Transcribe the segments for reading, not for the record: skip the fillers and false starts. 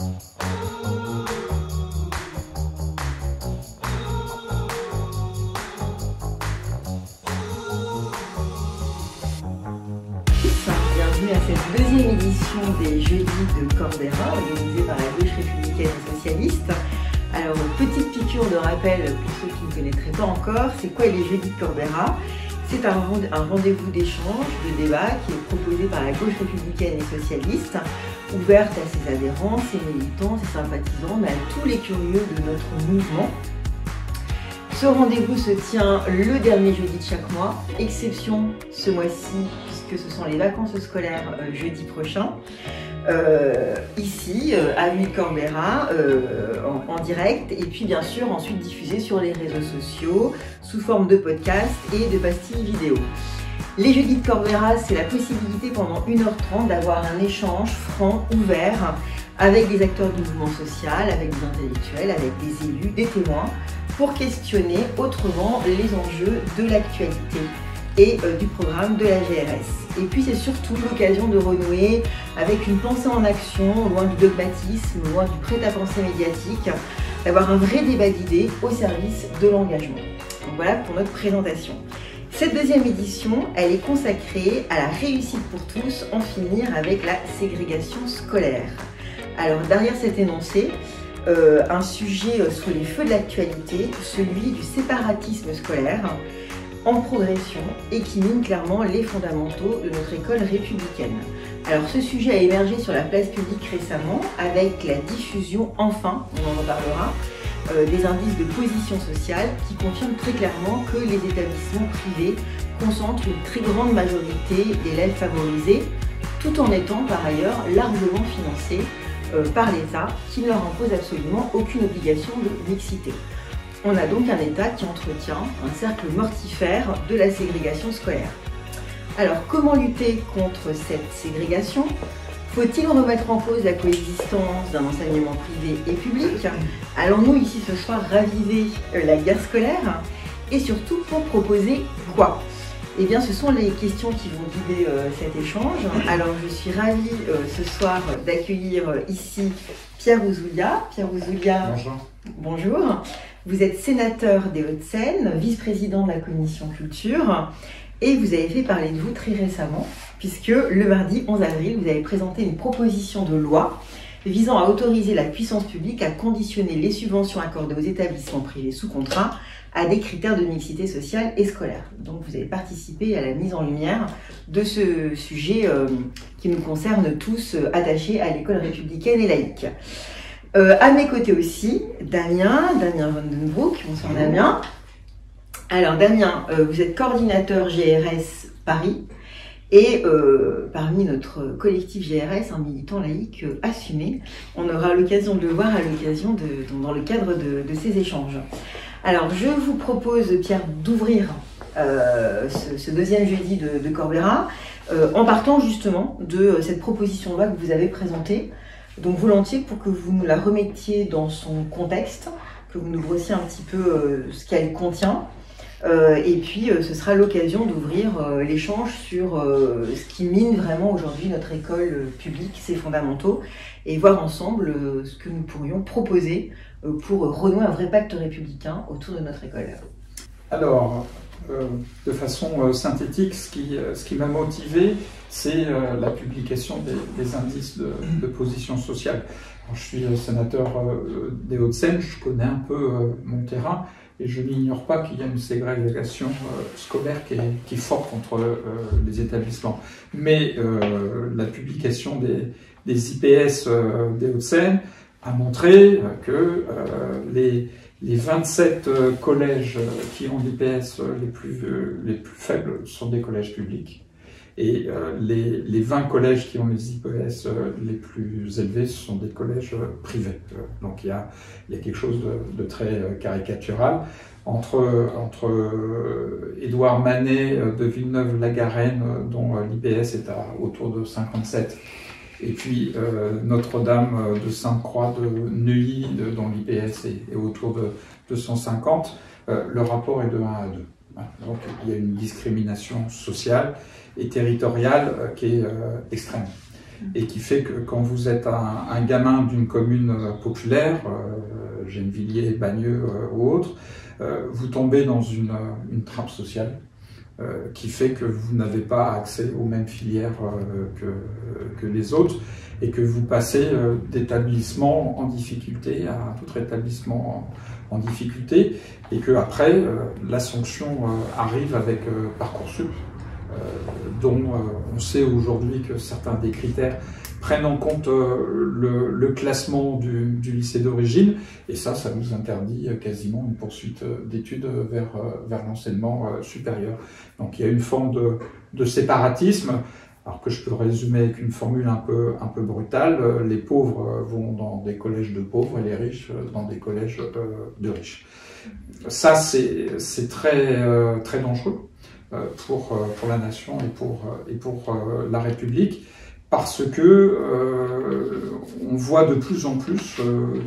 Bienvenue à cette deuxième édition des Jeudis de Corbera, organisée par la gauche républicaine et socialiste. Alors, petite piqûre de rappel pour ceux qui ne connaîtraient pas encore, c'est quoi les Jeudis de Corbera? C'est un rendez-vous d'échange, de débat qui est proposé par la gauche républicaine et socialiste, ouverte à ses adhérents, ses militants, ses sympathisants, mais à tous les curieux de notre mouvement. Ce rendez-vous se tient le dernier jeudi de chaque mois, exception ce mois-ci, puisque ce sont les vacances scolaires jeudi prochain, ici, à Corbera, en direct, et puis bien sûr ensuite diffusé sur les réseaux sociaux, sous forme de podcast et de pastilles vidéo. Les jeudis de Corbera, c'est la possibilité pendant 1h30 d'avoir un échange franc, ouvert, avec des acteurs du mouvement social, avec des intellectuels, avec des élus, des témoins, pour questionner autrement les enjeux de l'actualité et du programme de la GRS. Et puis c'est surtout l'occasion de renouer avec une pensée en action, loin du dogmatisme, loin du prêt-à-penser médiatique, d'avoir un vrai débat d'idées au service de l'engagement. Donc voilà pour notre présentation. Cette deuxième édition, elle est consacrée à la réussite pour tous, en finir avec la ségrégation scolaire. Alors derrière cet énoncé, un sujet sous les feux de l'actualité, celui du séparatisme scolaire, en progression et qui mine clairement les fondamentaux de notre école républicaine. Alors ce sujet a émergé sur la place publique récemment avec la diffusion, enfin, on en reparlera, des indices de position sociale qui confirment très clairement que les établissements privés concentrent une très grande majorité d'élèves favorisés, tout en étant par ailleurs largement financés par l'État qui ne leur impose absolument aucune obligation de mixité. On a donc un État qui entretient un cercle mortifère de la ségrégation scolaire. Alors, comment lutter contre cette ségrégation? Faut-il remettre en cause la coexistence d'un enseignement privé et public? Allons-nous ici ce soir raviver la guerre scolaire? Et surtout, pour proposer quoi? Eh bien, ce sont les questions qui vont guider cet échange. Alors, je suis ravie ce soir d'accueillir ici Pierre Ouzoulias. Pierre Ouzoulias, bonjour. Bonjour. Vous êtes sénateur des Hauts-de-Seine, vice-président de la commission culture, et vous avez fait parler de vous très récemment, puisque le mardi 11 avril, vous avez présenté une proposition de loi visant à autoriser la puissance publique à conditionner les subventions accordées aux établissements privés sous contrat à des critères de mixité sociale et scolaire. Donc vous avez participé à la mise en lumière de ce sujet qui nous concerne tous, attachés à l'école républicaine et laïque. À mes côtés aussi, Damien Vandenbroek. Bonsoir Damien. Alors Damien, vous êtes coordinateur GRS Paris et parmi notre collectif GRS, un militant laïque assumé. On aura l'occasion de le voir dans le cadre de ces échanges. Alors je vous propose, Pierre, d'ouvrir ce deuxième jeudi de Corbera en partant justement de cette proposition de loi que vous avez présentée. Donc volontiers pour que vous nous la remettiez dans son contexte, que vous nous brossiez un petit peu ce qu'elle contient. Et puis ce sera l'occasion d'ouvrir l'échange sur ce qui mine vraiment aujourd'hui notre école publique, ses fondamentaux, et voir ensemble ce que nous pourrions proposer pour renouer un vrai pacte républicain autour de notre école. Alors, de façon synthétique, ce qui m'a motivé, c'est la publication des indices de position sociale. Alors, je suis sénateur des Hauts-de-Seine, je connais un peu mon terrain, et je n'ignore pas qu'il y a une ségrégation scolaire qui est forte entre les établissements. Mais la publication des IPS des Hauts-de-Seine a montré que les 27 collèges qui ont l'IPS les plus faibles sont des collèges publics. Et les 20 collèges qui ont les IPS les plus élevés sont des collèges privés. Donc il y a quelque chose de très caricatural. Entre Édouard Manet de Villeneuve-la-Garenne, dont l'IPS est autour de 57, et puis Notre-Dame de Sainte-Croix de Neuilly, dont l'IPS est autour de 250, le rapport est de 1 à 2. Donc il y a une discrimination sociale et territoriale qui est extrême. et qui fait que quand vous êtes un gamin d'une commune populaire, Gennevilliers, Bagneux ou autre, vous tombez dans une trappe sociale qui fait que vous n'avez pas accès aux mêmes filières que les autres et que vous passez d'établissement en difficulté à un autre établissement en difficulté et que après la sanction arrive avec Parcoursup dont on sait aujourd'hui que certains des critères prennent en compte le classement du lycée d'origine et ça nous interdit quasiment une poursuite d'études vers l'enseignement supérieur. Donc il y a une forme de séparatisme, alors que je peux résumer avec une formule un peu brutale. Les pauvres vont dans des collèges de pauvres et les riches dans des collèges de riches. Ça c'est très dangereux pour la nation et pour la République. Parce que on voit de plus en plus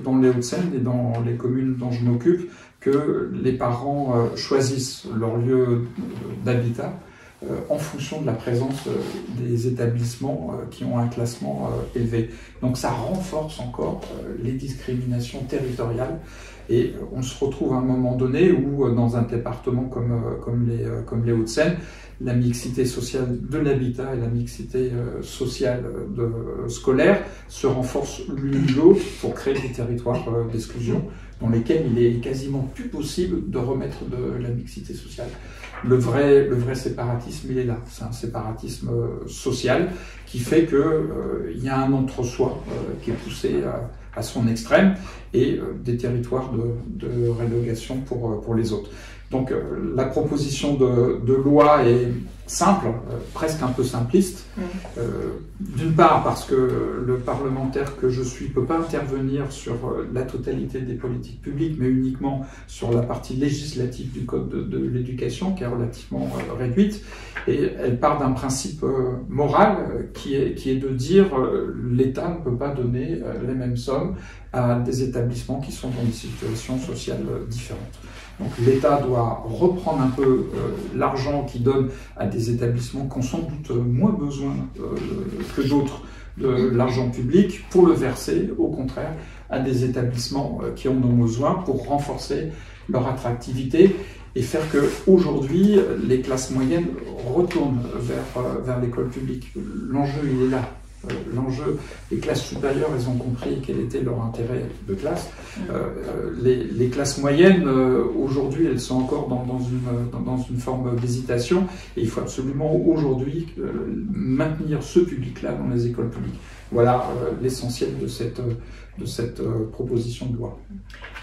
dans les Hauts-de-Seine et dans les communes dont je m'occupe que les parents choisissent leur lieu d'habitat en fonction de la présence des établissements qui ont un classement élevé. Donc ça renforce encore les discriminations territoriales et on se retrouve à un moment donné où dans un département comme les Hauts-de-Seine, la mixité sociale de l'habitat et la mixité sociale scolaire se renforcent l'une l'autre pour créer des territoires d'exclusion dans lesquels il est quasiment plus possible de remettre de la mixité sociale. Le vrai séparatisme, il est là. C'est un séparatisme social qui fait qu'il y a un entre-soi qui est poussé à son extrême et des territoires de relégation pour les autres. Donc la proposition de loi est simple, presque un peu simpliste. D'une part parce que le parlementaire que je suis ne peut pas intervenir sur la totalité des politiques publiques, mais uniquement sur la partie législative du Code de l'éducation, qui est relativement réduite. Et elle part d'un principe moral qui est de dire l'État ne peut pas donner les mêmes sommes à des établissements qui sont dans des situations sociales différentes. Donc l'État doit reprendre un peu l'argent qu'il donne à des établissements qui ont sans doute moins besoin que d'autres de l'argent public pour le verser, au contraire, à des établissements qui en ont besoin pour renforcer leur attractivité et faire qu'aujourd'hui, les classes moyennes retournent vers l'école publique. L'enjeu, il est là. L'enjeu, les classes supérieures, elles ont compris quel était leur intérêt de classe. Les classes moyennes, aujourd'hui, elles sont encore dans une forme d'hésitation et il faut absolument aujourd'hui maintenir ce public-là dans les écoles publiques. Voilà l'essentiel de cette proposition de loi.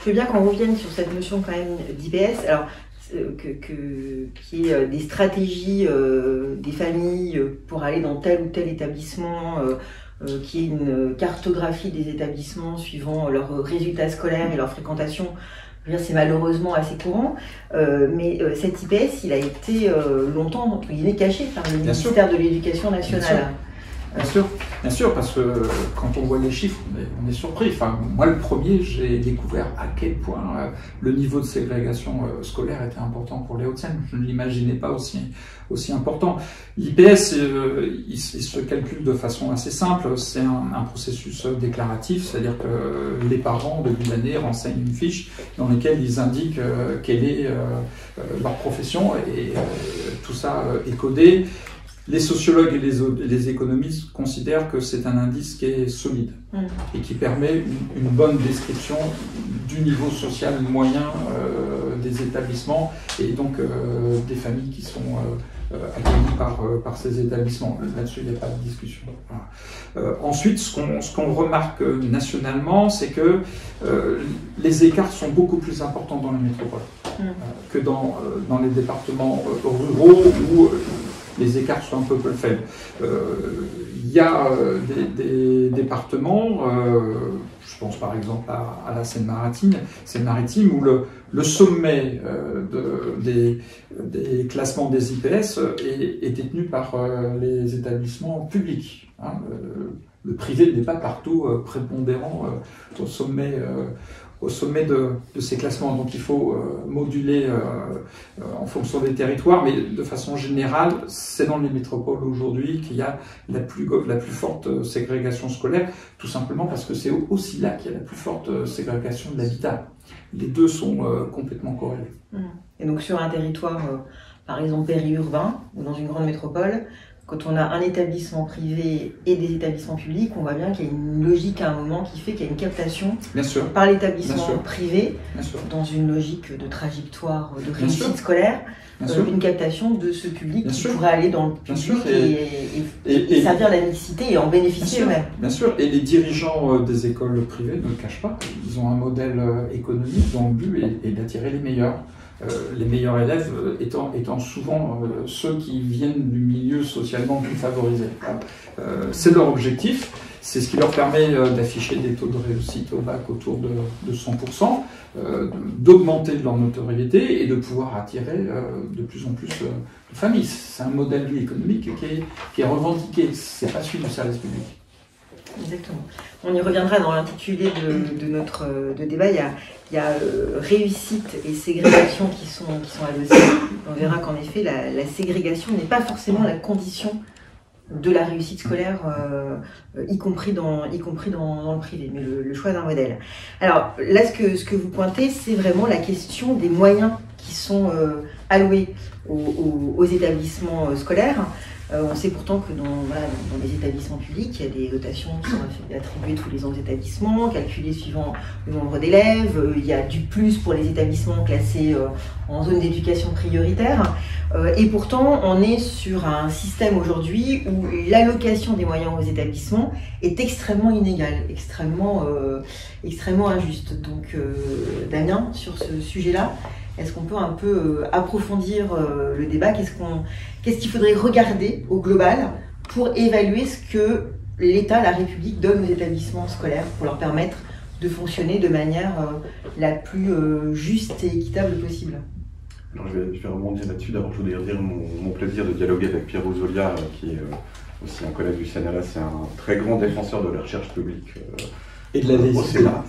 Je veux bien qu'on revienne sur cette notion quand même d'IPS. Alors, qui est des stratégies des familles pour aller dans tel ou tel établissement, qui est une cartographie des établissements suivant leurs résultats scolaires et leur fréquentation. Je veux dire, c'est malheureusement assez courant, mais cet IPS, il a été longtemps, entre guillemets, caché par le ministère de l'Éducation nationale. Bien sûr, parce que quand on voit les chiffres, on est surpris. Enfin, moi, le premier, j'ai découvert à quel point le niveau de ségrégation scolaire était important pour les Hauts-de-Seine. Je ne l'imaginais pas aussi important. L'IPS, il se calcule de façon assez simple. C'est un processus déclaratif, c'est-à-dire que les parents, au début de l'année, renseignent une fiche dans laquelle ils indiquent quelle est leur profession et tout ça est codé. Les sociologues et les économistes considèrent que c'est un indice qui est solide et qui permet une bonne description du niveau social moyen des établissements et donc des familles qui sont accueillies par ces établissements. Là-dessus, il n'y a pas de discussion. Voilà. Ensuite, ce qu'on remarque nationalement, c'est que les écarts sont beaucoup plus importants dans les métropoles que dans les départements ruraux où les écarts sont un peu plus faibles. Il y a des départements, je pense par exemple à la Seine-Maritime, où le sommet des classements des IPS est détenu par les établissements publics. Hein, le privé n'est pas partout prépondérant au sommet de ces classements. Donc il faut moduler en fonction des territoires, mais de façon générale, c'est dans les métropoles aujourd'hui qu'il y a la plus forte ségrégation scolaire, tout simplement parce que c'est aussi là qu'il y a la plus forte ségrégation de l'habitat. Les deux sont complètement corrélés. Et donc sur un territoire, par exemple périurbain, ou dans une grande métropole, quand on a un établissement privé et des établissements publics, on voit bien qu'il y a une logique à un moment qui fait qu'il y a une captation par l'établissement privé, dans une logique de trajectoire de réussite scolaire, une captation de ce public qui pourrait aller dans le public et servir la mixité et en bénéficier eux-mêmes. Bien sûr, et les dirigeants des écoles privées ne le cachent pas, ils ont un modèle économique dont le but est d'attirer les meilleurs. Les meilleurs élèves étant souvent ceux qui viennent du milieu socialement plus favorisé. C'est leur objectif, c'est ce qui leur permet d'afficher des taux de réussite au bac autour de 100%, d'augmenter leur notoriété et de pouvoir attirer de plus en plus de familles. C'est un modèle économique qui est revendiqué, c'est pas celui du service public. Exactement. On y reviendra dans l'intitulé de notre débat. Il y a réussite et ségrégation qui sont adossées. On verra qu'en effet, la ségrégation n'est pas forcément la condition de la réussite scolaire, y compris dans le privé, mais le choix d'un modèle. Alors là, ce que vous pointez, c'est vraiment la question des moyens qui sont alloués aux établissements scolaires. On sait pourtant que dans les établissements publics, il y a des dotations qui sont attribuées tous les ans aux établissements, calculées suivant le nombre d'élèves. Il y a du plus pour les établissements classés en zone d'éducation prioritaire. Et pourtant, on est sur un système aujourd'hui où l'allocation des moyens aux établissements est extrêmement inégale, extrêmement injuste. Donc, Damien, sur ce sujet-là, est-ce qu'on peut un peu approfondir le débat? Qu'est-ce qu'il faudrait regarder au global pour évaluer ce que l'État, la République donne aux établissements scolaires pour leur permettre de fonctionner de manière la plus juste et équitable possible? Alors je vais rebondir là-dessus. D'abord, je voudrais dire mon plaisir de dialoguer avec Pierre Ouzoulias, qui est aussi un collègue du CNRS, c'est un très grand défenseur de la recherche publique. Et de la Sénat.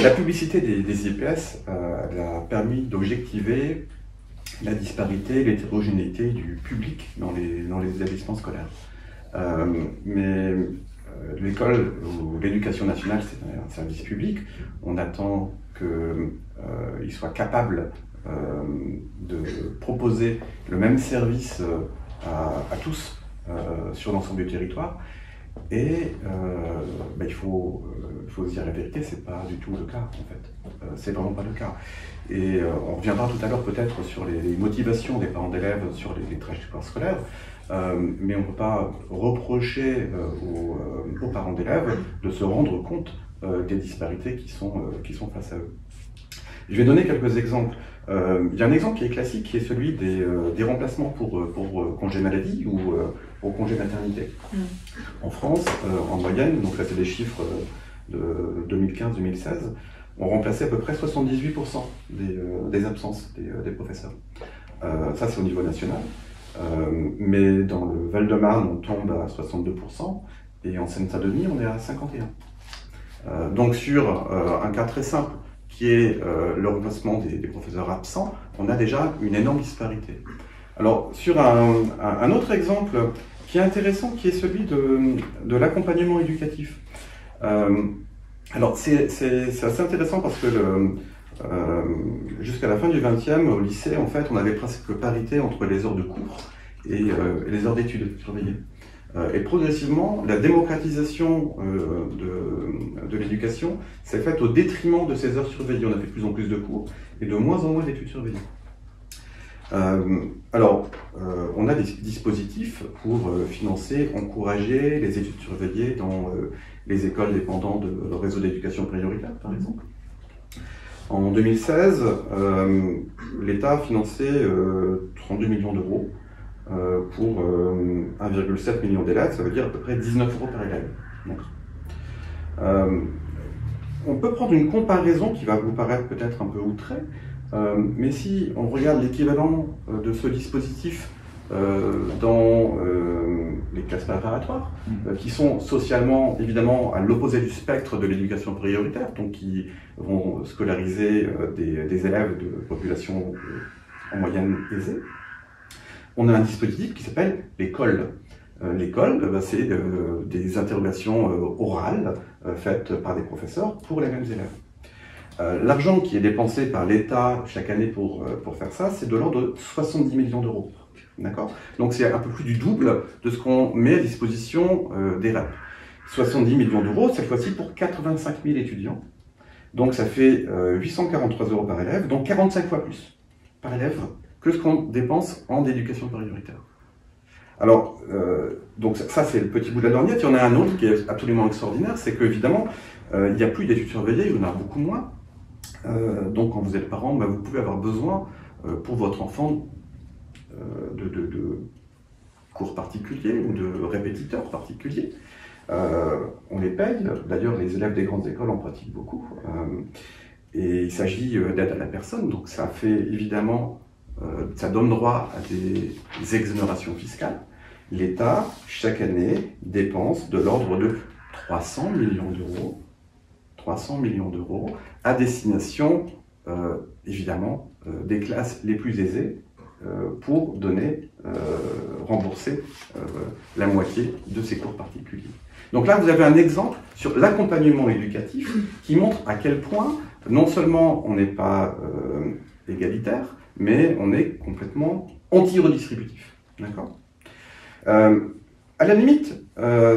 La publicité des IPS a permis d'objectiver la disparité, l'hétérogénéité du public dans les établissements scolaires. Mais l'école ou l'éducation nationale, c'est un service public. On attend qu'il soit capable de proposer le même service à tous sur l'ensemble du territoire. Et il faut se dire la vérité, c'est pas du tout le cas en fait. C'est vraiment pas le cas. Et on reviendra tout à l'heure peut-être sur les motivations des parents d'élèves sur les trajectoires scolaires, mais on ne peut pas reprocher aux parents d'élèves de se rendre compte des disparités qui sont face à eux. Je vais donner quelques exemples. Il y a un exemple qui est classique, qui est celui des remplacements pour congé maladie ou pour congé maternité. En France, en moyenne, donc là c'est des chiffres de 2015-2016, on remplaçait à peu près 78% des absences des professeurs. Ça c'est au niveau national, mais dans le Val-de-Marne on tombe à 62% et en Seine-Saint-Denis on est à 51%. Donc sur un cas très simple, qui est le remplacement des professeurs absents, on a déjà une énorme disparité. Alors, sur un autre exemple qui est intéressant, qui est celui de l'accompagnement éducatif. Alors, c'est assez intéressant parce que jusqu'à la fin du XXe, au lycée, en fait, on avait presque parité entre les heures de cours et les heures d'études surveillées. Et progressivement, la démocratisation de l'éducation s'est faite au détriment de ces heures surveillées. On a fait de plus en plus de cours et de moins en moins d'études surveillées. On a des dispositifs pour financer, encourager les études surveillées dans les écoles dépendant de réseau d'éducation prioritaire, par exemple. En 2016, l'État a financé 32 millions d'euros pour 1,7 million d'élèves, ça veut dire à peu près 19 euros par élève. Donc, on peut prendre une comparaison qui va vous paraître peut-être un peu outrée, mais si on regarde l'équivalent de ce dispositif dans les classes préparatoires, qui sont socialement, évidemment, à l'opposé du spectre de l'éducation prioritaire, donc qui vont scolariser des élèves de population en moyenne aisée. On a un dispositif qui s'appelle l'école. L'école, c'est des interrogations orales faites par des professeurs pour les mêmes élèves. L'argent qui est dépensé par l'État chaque année pour faire ça, c'est de l'ordre de 70 millions d'euros. D'accord ? Donc c'est un peu plus du double de ce qu'on met à disposition des REP. 70 millions d'euros, cette fois-ci pour 85 000 étudiants. Donc ça fait 843 euros par élève, donc 45 fois plus par élève que ce qu'on dépense en éducation prioritaire. Alors, donc ça c'est le petit bout de la lorgnette. Il y en a un autre qui est absolument extraordinaire, c'est qu'évidemment, il n'y a plus d'études surveillées, il y en a beaucoup moins. Donc quand vous êtes parent, vous pouvez avoir besoin pour votre enfant de cours particuliers ou de répétiteurs particuliers. On les paye, d'ailleurs les élèves des grandes écoles en pratiquent beaucoup. Et il s'agit d'aide à la personne, donc ça fait évidemment... ça donne droit à des exonérations fiscales. L'État, chaque année, dépense de l'ordre de 300 millions d'euros à destination, évidemment, des classes les plus aisées pour rembourser la moitié de ces cours particuliers. Donc là, vous avez un exemple sur l'accompagnement éducatif qui montre à quel point, non seulement on n'est pas égalitaire, mais on est complètement anti-redistributif. D'accord ? À la limite,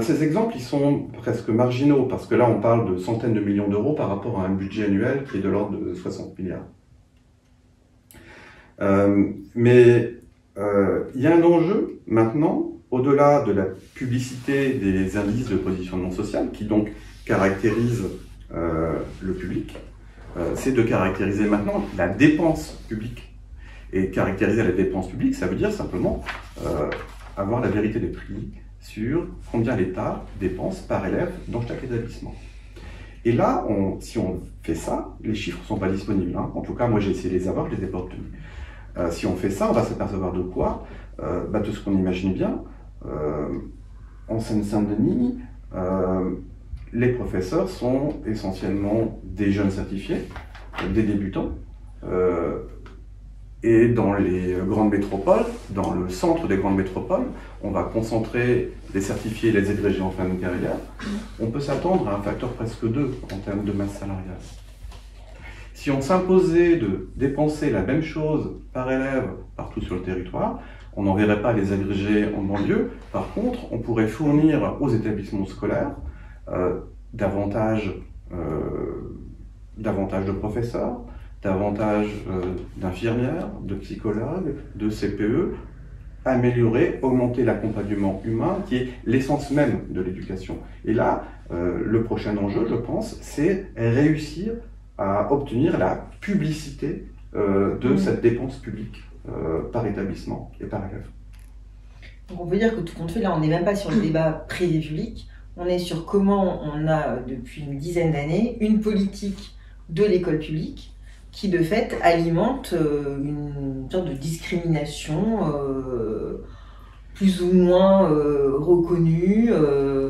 ces exemples, ils sont presque marginaux, parce que là, on parle de centaines de millions d'euros par rapport à un budget annuel qui est de l'ordre de 60 milliards. Mais il y a un enjeu, maintenant, au-delà de la publicité des indices de positionnement social, qui donc caractérisent le public, c'est de caractériser maintenant la dépense publique. Et caractériser la dépense publique, ça veut dire simplement avoir la vérité des prix sur combien l'État dépense par élève dans chaque établissement. Et là, si on fait ça, les chiffres ne sont pas disponibles. Hein. En tout cas, moi j'ai essayé de les avoir, je ne les ai pas obtenus. Si on fait ça, on va s'apercevoir de quoi ? De ce qu'on imagine bien. En Seine-Saint-Denis, les professeurs sont essentiellement des jeunes certifiés, des débutants. Et dans les grandes métropoles, dans le centre des grandes métropoles, on va concentrer les certifiés et les agrégés en fin de carrière. On peut s'attendre à un facteur presque 2 en termes de masse salariale. Si on s'imposait de dépenser la même chose par élève partout sur le territoire, on n'enverrait pas les agrégés en banlieue. Par contre, on pourrait fournir aux établissements scolaires davantage de professeurs, davantage d'infirmières, de psychologues, de CPE, améliorer, augmenter l'accompagnement humain, qui est l'essence même de l'éducation. Et là, le prochain enjeu, je pense, c'est réussir à obtenir la publicité de cette dépense publique par établissement et par élève. Donc on peut dire que tout compte fait, là, on n'est même pas sur le débat privé-public, on est sur comment on a, depuis une dizaine d'années, une politique de l'école publique qui de fait alimente une sorte de discrimination plus ou moins reconnue,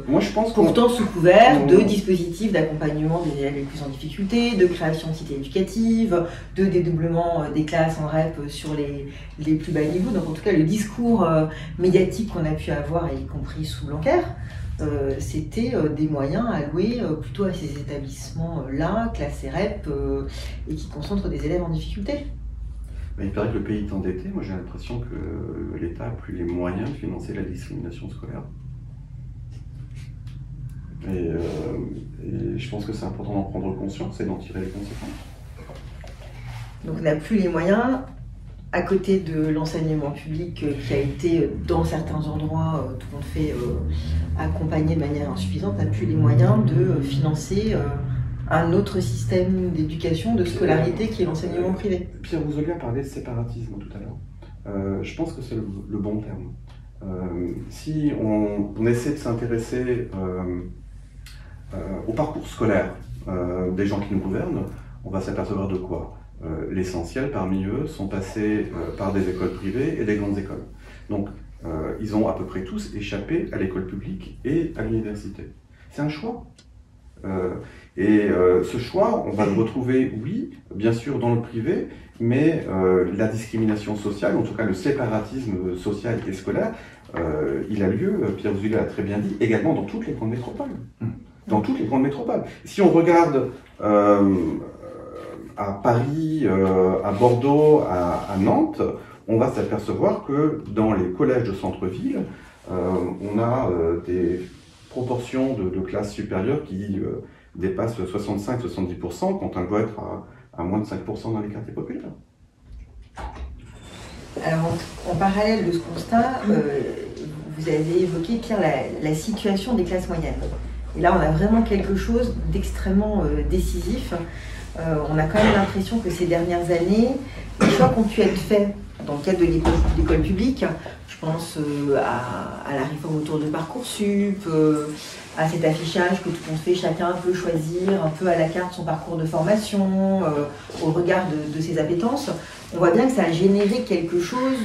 moi, je pense pourtant sous couvert de dispositifs d'accompagnement des élèves les plus en difficulté, de création de cités éducatives, de dédoublement des classes en REP sur les plus bas niveaux. Donc en tout cas, le discours médiatique qu'on a pu avoir, y compris sous Blanquer, c'était des moyens alloués plutôt à ces établissements-là, classés REP, et qui concentrent des élèves en difficulté. Il paraît que le pays est endetté. Moi, j'ai l'impression que l'État n'a plus les moyens de financer la discrimination scolaire. Et je pense que c'est important d'en prendre conscience et d'en tirer les conséquences. Donc on n'a plus les moyens, à côté de l'enseignement public qui a été, dans certains endroits, tout compte fait, accompagné de manière insuffisante, n'a plus les moyens de financer un autre système d'éducation, de scolarité qui est l'enseignement privé. Pierre Bouzoulias parlait de séparatisme tout à l'heure. Je pense que c'est le bon terme. Si on essaie de s'intéresser au parcours scolaire des gens qui nous gouvernent, on va s'apercevoir de quoi ? L'essentiel parmi eux sont passés par des écoles privées et des grandes écoles. Donc, ils ont à peu près tous échappé à l'école publique et à l'université. C'est un choix. Ce choix, on va le retrouver, oui, bien sûr, dans le privé, mais la discrimination sociale, en tout cas le séparatisme social et scolaire, il a lieu, Pierre Ouzoulias l'a très bien dit, également dans toutes les grandes métropoles. Dans toutes les grandes métropoles. Si on regarde à Paris, à Bordeaux, à Nantes, on va s'apercevoir que dans les collèges de centre-ville, on a des proportions de classes supérieures qui dépassent 65-70% quand on doit être à moins de 5% dans les quartiers populaires. Alors, en parallèle de ce constat, vous avez évoqué, Pierre, la situation des classes moyennes. Et là, on a vraiment quelque chose d'extrêmement décisif. On a quand même l'impression que ces dernières années, les choix qui ont pu être faits dans le cadre de l'école publique, je pense à la réforme autour de Parcoursup, à cet affichage que tout le monde fait, chacun peut choisir un peu à la carte son parcours de formation, au regard de ses appétences, on voit bien que ça a généré quelque chose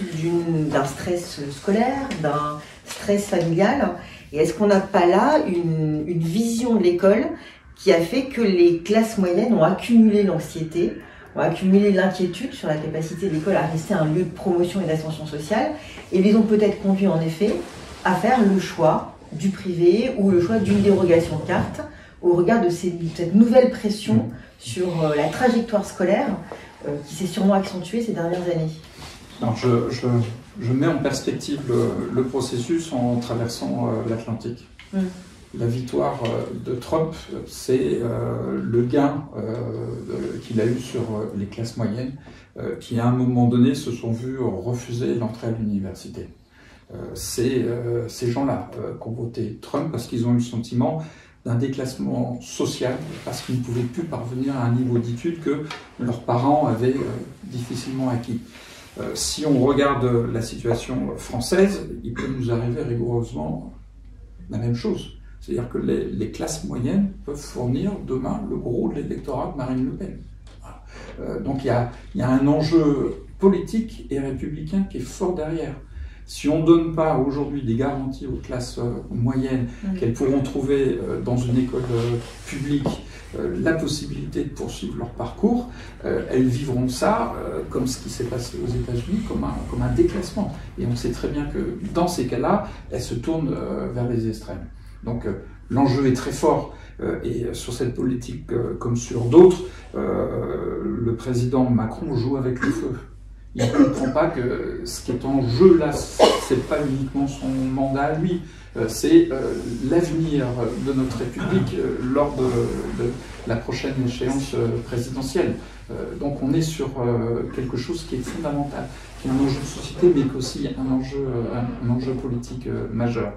d'un stress scolaire, d'un stress familial. Et est-ce qu'on n'a pas là une vision de l'école qui a fait que les classes moyennes ont accumulé l'anxiété, ont accumulé l'inquiétude sur la capacité de l'école à rester un lieu de promotion et d'ascension sociale, et les ont peut-être conduits en effet à faire le choix du privé ou le choix d'une dérogation de carte au regard de cette nouvelle pression sur la trajectoire scolaire qui s'est sûrement accentuée ces dernières années. Alors je mets en perspective le processus en traversant l'Atlantique. La victoire de Trump, c'est le gain qu'il a eu sur les classes moyennes qui, à un moment donné, se sont vus refuser l'entrée à l'université. C'est ces gens-là qui ont voté Trump parce qu'ils ont eu le sentiment d'un déclassement social, parce qu'ils ne pouvaient plus parvenir à un niveau d'études que leurs parents avaient difficilement acquis. Si on regarde la situation française, il peut nous arriver rigoureusement la même chose. C'est-à-dire que les classes moyennes peuvent fournir demain le gros de l'électorat de Marine Le Pen. Voilà. Donc il y a un enjeu politique et républicain qui est fort derrière. Si on ne donne pas aujourd'hui des garanties aux classes moyennes qu'elles pourront trouver dans une école publique la possibilité de poursuivre leur parcours, elles vivront ça comme ce qui s'est passé aux États-Unis, comme un déclassement. Et on sait très bien que dans ces cas-là, elles se tournent vers les extrêmes. Donc l'enjeu est très fort et sur cette politique comme sur d'autres, le président Macron joue avec le feu. Il ne comprend pas que ce qui est en jeu là, c'est pas uniquement son mandat à lui, c'est l'avenir de notre République lors de la prochaine échéance présidentielle. Donc on est sur quelque chose qui est fondamental, qui est un enjeu de société, mais qui est aussi un enjeu politique majeur.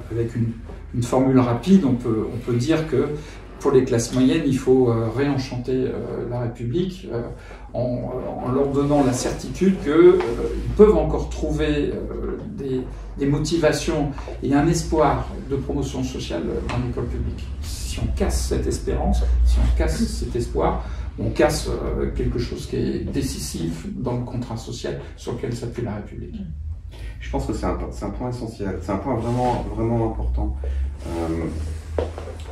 Avec une formule rapide, on peut dire que pour les classes moyennes, il faut réenchanter la République en leur donnant la certitude qu'ils peuvent encore trouver des motivations et un espoir de promotion sociale dans l'école publique. Si on casse cette espérance, si on casse cet espoir, on casse quelque chose qui est décisif dans le contrat social sur lequel s'appuie la République. Je pense que c'est un point essentiel, c'est un point vraiment, vraiment important.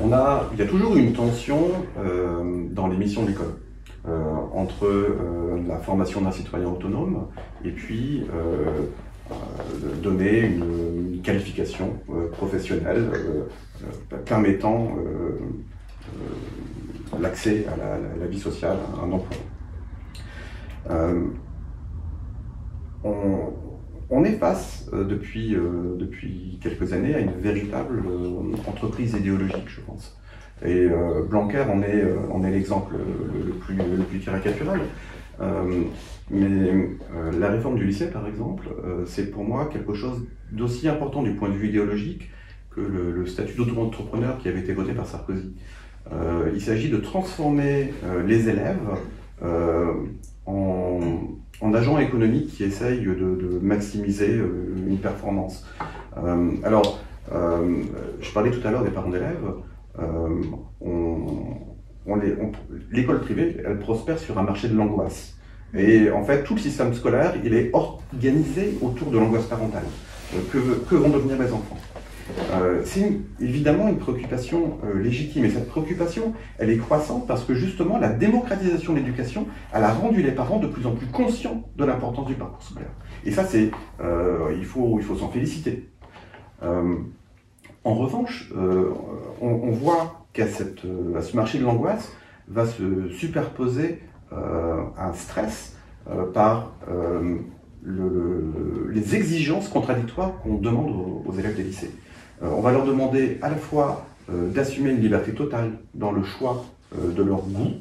Il y a toujours une tension dans les missions de l'école entre la formation d'un citoyen autonome et puis donner une qualification professionnelle permettant l'accès à la vie sociale, à un emploi. On est face, depuis quelques années, à une véritable entreprise idéologique, je pense. Et Blanquer en est l'exemple le plus caricatural. Mais la réforme du lycée, par exemple, c'est pour moi quelque chose d'aussi important du point de vue idéologique que le statut d'auto-entrepreneur qui avait été voté par Sarkozy. Il s'agit de transformer les élèves en agents économiques qui essayent de maximiser une performance. Je parlais tout à l'heure des parents d'élèves. L'école privée, elle prospère sur un marché de l'angoisse. Et en fait, tout le système scolaire, il est organisé autour de l'angoisse parentale. Que vont devenir mes enfants? C'est évidemment une préoccupation légitime, et cette préoccupation, elle est croissante parce que justement la démocratisation de l'éducation, elle a rendu les parents de plus en plus conscients de l'importance du parcours scolaire. Et ça, il faut s'en féliciter. En revanche, on voit qu'à ce marché de l'angoisse va se superposer un stress par les exigences contradictoires qu'on demande aux élèves des lycées. On va leur demander à la fois d'assumer une liberté totale dans le choix de leur goût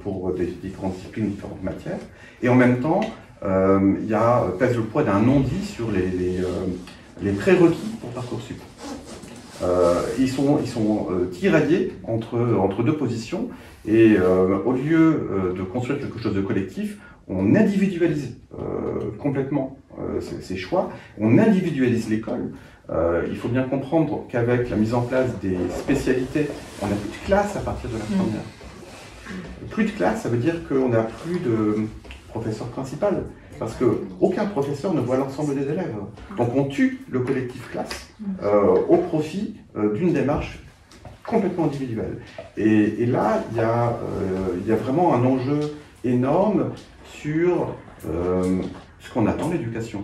pour des différentes disciplines, différentes matières, et en même temps, pèse le poids d'un non-dit sur les prérequis pour Parcoursup. Ils sont tiraillés entre deux positions, et au lieu de construire quelque chose de collectif, on individualise complètement ces choix, on individualise l'école. Il faut bien comprendre qu'avec la mise en place des spécialités, on n'a plus de classe à partir de la première. Plus de classe, ça veut dire qu'on n'a plus de professeur principal, parce qu'aucun professeur ne voit l'ensemble des élèves. Donc on tue le collectif classe au profit d'une démarche complètement individuelle. Et là, il y a vraiment un enjeu énorme sur ce qu'on attend de l'éducation.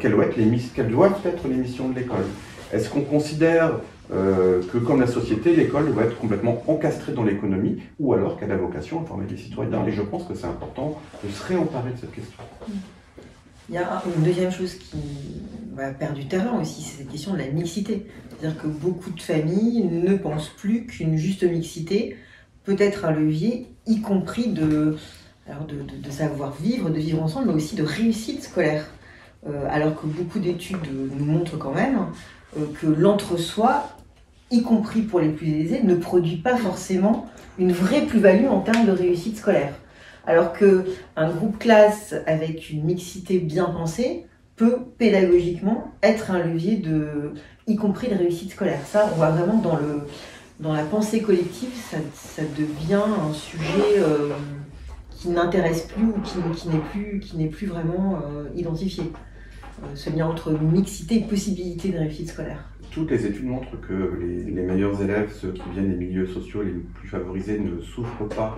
Quelles doivent être les missions de l'école? Est-ce qu'on considère que, comme la société, l'école doit être complètement encastrée dans l'économie, ou alors qu'elle a vocation à former des citoyens? Et je pense que c'est important de se réemparer de cette question. Il y a une deuxième chose qui va perdre du terrain aussi, c'est cette question de la mixité. C'est-à-dire que beaucoup de familles ne pensent plus qu'une juste mixité peut être un levier, y compris de savoir-vivre, de vivre ensemble, mais aussi de réussite scolaire. Alors que beaucoup d'études nous montrent quand même que l'entre-soi, y compris pour les plus aisés, ne produit pas forcément une vraie plus-value en termes de réussite scolaire. Alors qu'un groupe classe avec une mixité bien pensée peut pédagogiquement être un levier y compris de réussite scolaire. Ça, on voit vraiment dans la pensée collective, ça devient un sujet qui n'intéresse plus ou qui n'est plus vraiment identifié. Ce lien entre mixité et possibilité de réussite scolaire. Toutes les études montrent que les meilleurs élèves, ceux qui viennent des milieux sociaux les plus favorisés, ne souffrent pas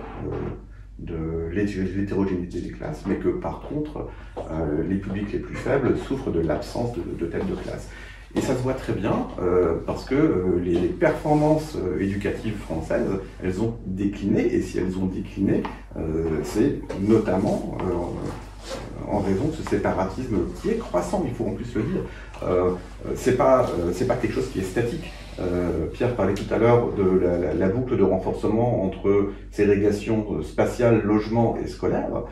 de l'hétérogénéité des classes, mais que par contre, les publics les plus faibles souffrent de l'absence de telles de classes. Et ça se voit très bien parce que les performances éducatives françaises, elles ont décliné, et si elles ont décliné, c'est notamment en raison de ce séparatisme qui est croissant, il faut en plus le dire. C'est pas quelque chose qui est statique. Pierre parlait tout à l'heure de la boucle de renforcement entre ségrégation spatiale, logement et scolaire.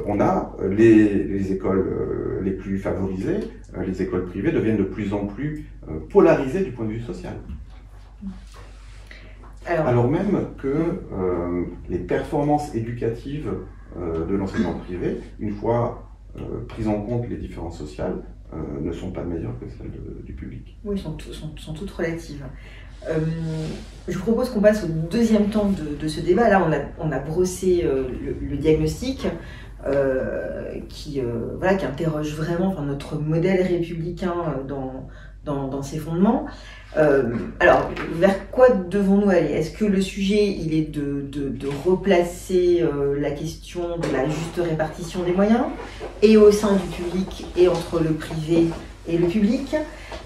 On a les écoles les plus favorisées, les écoles privées deviennent de plus en plus polarisées du point de vue social. Alors même que les performances éducatives de l'enseignement privé, une fois prises en compte les différences sociales, ne sont pas meilleures que celles du public. Oui, sont toutes relatives. Je vous propose qu'on passe au deuxième temps de ce débat. Là, on a brossé le diagnostic qui interroge vraiment notre modèle républicain dans ses fondements. Alors, vers quoi devons-nous aller? Est-ce que le sujet, il est de replacer la question de la juste répartition des moyens, et au sein du public, et entre le privé et le public?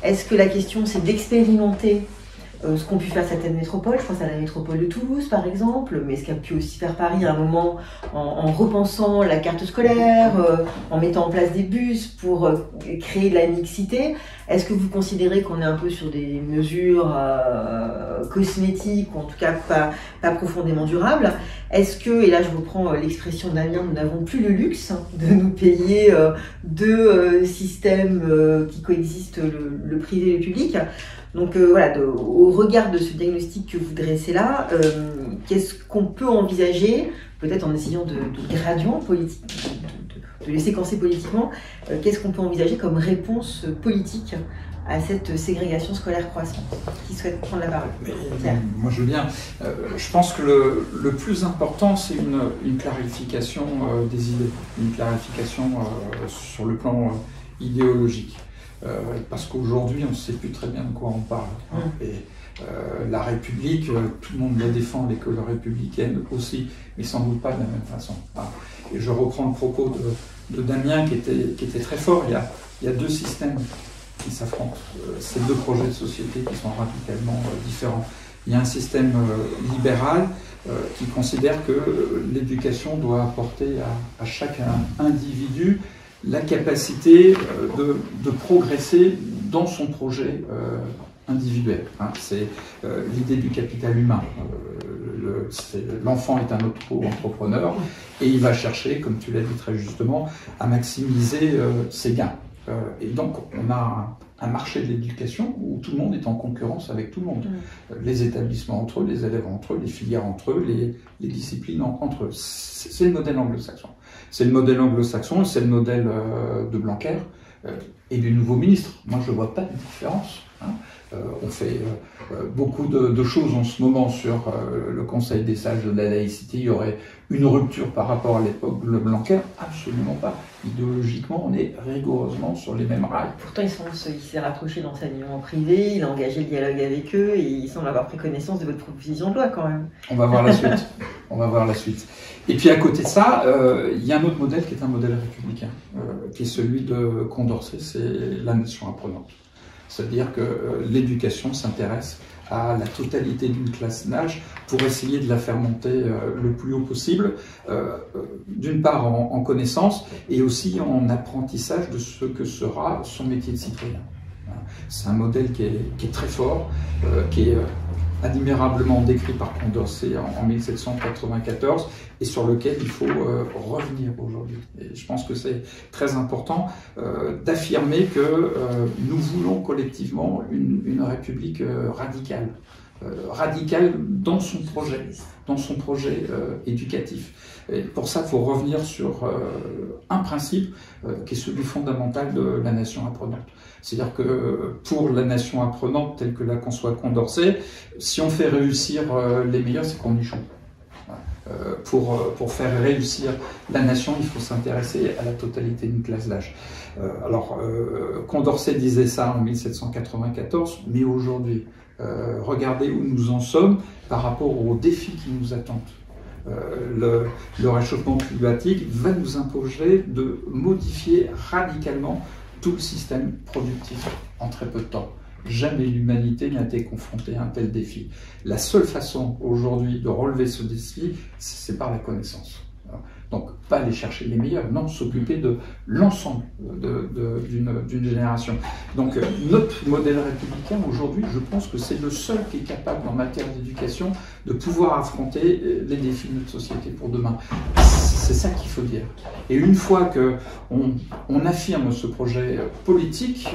Est-ce que la question, c'est d'expérimenter ce qu'ont pu faire certaines métropoles? Je pense à la métropole de Toulouse, par exemple, mais ce qu'a pu aussi faire Paris à un moment en repensant la carte scolaire, en mettant en place des bus pour créer de la mixité. Est-ce que vous considérez qu'on est un peu sur des mesures cosmétiques, ou en tout cas pas profondément durables? Est-ce que, et là je reprends l'expression d'Amiens, nous n'avons plus le luxe de nous payer deux systèmes qui coexistent, le privé et le public? Donc au regard de ce diagnostic que vous dressez là, qu'est-ce qu'on peut envisager, peut-être en essayant de gradient politique, de les séquencer politiquement, qu'est-ce qu'on peut envisager comme réponse politique à cette ségrégation scolaire croissante? Qui souhaite prendre la parole? Moi je veux bien. Je pense que le plus important, c'est une clarification des idées, une clarification sur le plan idéologique. Parce qu'aujourd'hui, on ne sait plus très bien de quoi on parle. Et la République, tout le monde la défend, l'école républicaine aussi, mais sans doute pas de la même façon. Et je reprends le propos de Damien qui était très fort. Il y a deux systèmes qui s'affrontent. Ces deux projets de société qui sont radicalement différents. Il y a un système libéral qui considère que l'éducation doit apporter à chaque individu la capacité de progresser dans son projet individuel. C'est l'idée du capital humain. L'enfant est un auto-entrepreneur et il va chercher, comme tu l'as dit très justement, à maximiser ses gains. Et donc on a un marché de l'éducation où tout le monde est en concurrence avec tout le monde. Les établissements entre eux, les élèves entre eux, les filières entre eux, les disciplines entre eux. C'est le modèle anglo-saxon. C'est le modèle anglo-saxon et c'est le modèle de Blanquer et du nouveau ministre. Moi, je ne vois pas de différence. On fait beaucoup de choses en ce moment sur le Conseil des sages de la laïcité. Il y aurait une rupture par rapport à l'époque de Blanquer? Absolument pas. Idéologiquement, on est rigoureusement sur les mêmes rails. Pourtant, il s'est rapproché d'enseignement privé, il a engagé le dialogue avec eux et il semble avoir pris connaissance de votre proposition de loi quand même. On va voir la suite. On va voir la suite. Et puis à côté de ça, il y a un autre modèle qui est un modèle républicain, qui est celui de Condorcet, c'est la nation apprenante. C'est-à-dire que l'éducation s'intéresse à la totalité d'une classe d'âge pour essayer de la faire monter le plus haut possible, d'une part en connaissance et aussi en apprentissage de ce que sera son métier de citoyen. C'est un modèle qui est très fort, qui est admirablement décrit par Condorcet en 1794 et sur lequel il faut revenir aujourd'hui. Et je pense que c'est très important d'affirmer que nous voulons collectivement une République radicale. Radicale dans son projet éducatif. Et pour ça, il faut revenir sur un principe qui est celui fondamental de la nation apprenante. C'est-à-dire que pour la nation apprenante, telle que la conçoit Condorcet, si on fait réussir les meilleurs, c'est qu'on échoue. Pour faire réussir la nation, il faut s'intéresser à la totalité d'une classe d'âge. Condorcet disait ça en 1794, mais aujourd'hui, regardez où nous en sommes par rapport aux défis qui nous attendent. Le réchauffement climatique va nous imposer de modifier radicalement tout le système productif en très peu de temps. Jamais l'humanité n'a été confrontée à un tel défi. La seule façon aujourd'hui de relever ce défi, c'est par la connaissance. Donc, pas aller chercher les meilleurs, non, s'occuper de l'ensemble d'une génération. Donc, notre modèle républicain, aujourd'hui, je pense que c'est le seul qui est capable, en matière d'éducation, de pouvoir affronter les défis de notre société pour demain. C'est ça qu'il faut dire. Et une fois qu'on affirme ce projet politique,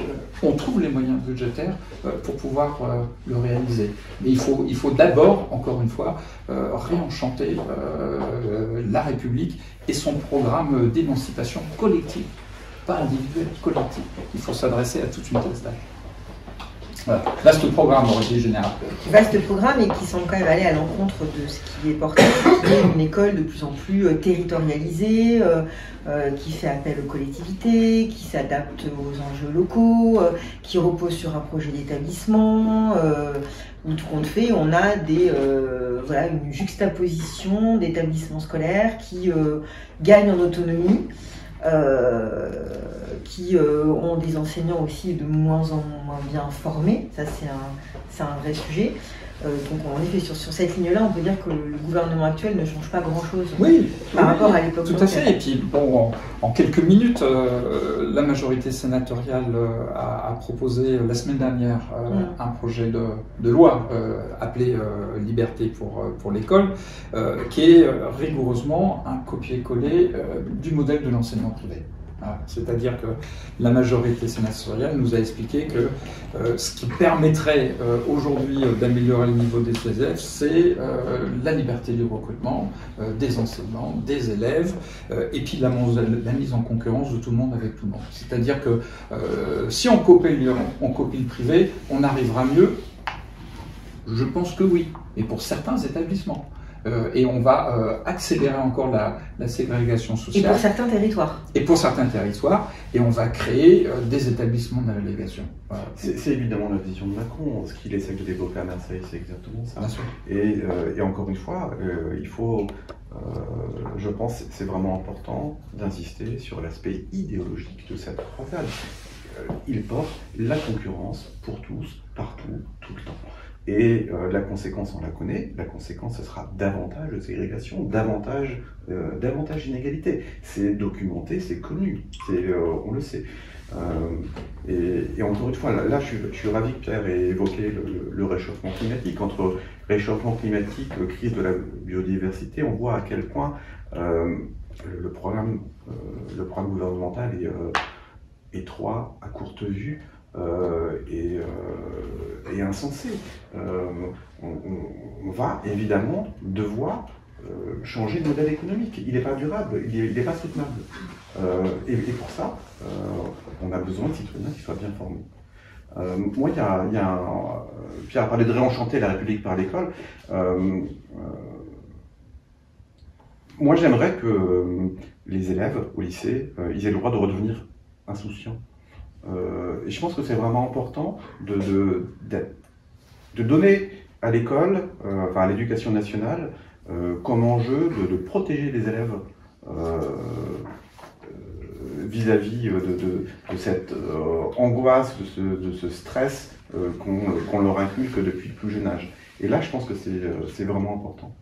on trouve les moyens budgétaires pour pouvoir le réaliser. Mais il faut d'abord, encore une fois, réenchanter la République et son programme d'émancipation collective, pas individuelle, collective. Il faut s'adresser à toute une classe d'âge. Voilà. Vaste programme, Aurélie Général. Vaste programme et qui semble quand même aller à l'encontre de ce qui est porté, qui est une école de plus en plus territorialisée, qui fait appel aux collectivités, qui s'adapte aux enjeux locaux, qui repose sur un projet d'établissement, où tout compte fait, on a une juxtaposition d'établissements scolaires qui gagnent en autonomie, qui ont des enseignants aussi de moins en moins bien formés. Ça, c'est un vrai sujet. Donc, en effet, sur cette ligne-là, on peut dire que le gouvernement actuel ne change pas grand-chose par rapport à l'époque. Tout à fait. Et puis, bon, en quelques minutes, la majorité sénatoriale a proposé la semaine dernière un projet de loi appelé Liberté pour l'école, qui est rigoureusement un copier-coller du modèle de l'enseignement privé. C'est-à-dire que la majorité sénatoriale nous a expliqué que ce qui permettrait aujourd'hui d'améliorer le niveau des élèves, c'est la liberté du recrutement des enseignants, des élèves, et puis la mise en concurrence de tout le monde avec tout le monde. C'est-à-dire que si on copie le privé, on arrivera mieux. Je pense que oui, et pour certains établissements. Et on va accélérer encore la ségrégation sociale. Et pour certains territoires. Et pour certains territoires, et on va créer des établissements de relégation. Voilà. C'est évidemment la vision de Macron. Ce qu'il essaie de développer à Marseille, c'est exactement ça. Bien sûr. Et encore une fois, il faut, je pense, c'est vraiment important d'insister sur l'aspect idéologique de cette croisade. Il porte la concurrence pour tous, partout, tout le temps. Et la conséquence, on la connaît, la conséquence, ce sera davantage de ségrégation, davantage d'inégalité. C'est documenté, c'est connu, on le sait. Et encore une fois, là je suis ravi que Pierre ait évoqué le réchauffement climatique. Entre réchauffement climatique, crise de la biodiversité, on voit à quel point le programme gouvernemental est étroit, à courte vue, et insensé. On va évidemment devoir changer de modèle économique. Il n'est pas durable, il n'est pas soutenable. Et pour ça, on a besoin de citoyens qui soient bien formés. Moi, Pierre a parlé de réenchanter la République par l'école. Moi, j'aimerais que les élèves au lycée, ils aient le droit de redevenir insouciants. Et je pense que c'est vraiment important de donner à l'école, à l'éducation nationale, comme enjeu de protéger les élèves vis-à-vis de cette angoisse, de ce stress qu'on leur inculque depuis le plus jeune âge. Et là, je pense que c'est vraiment important.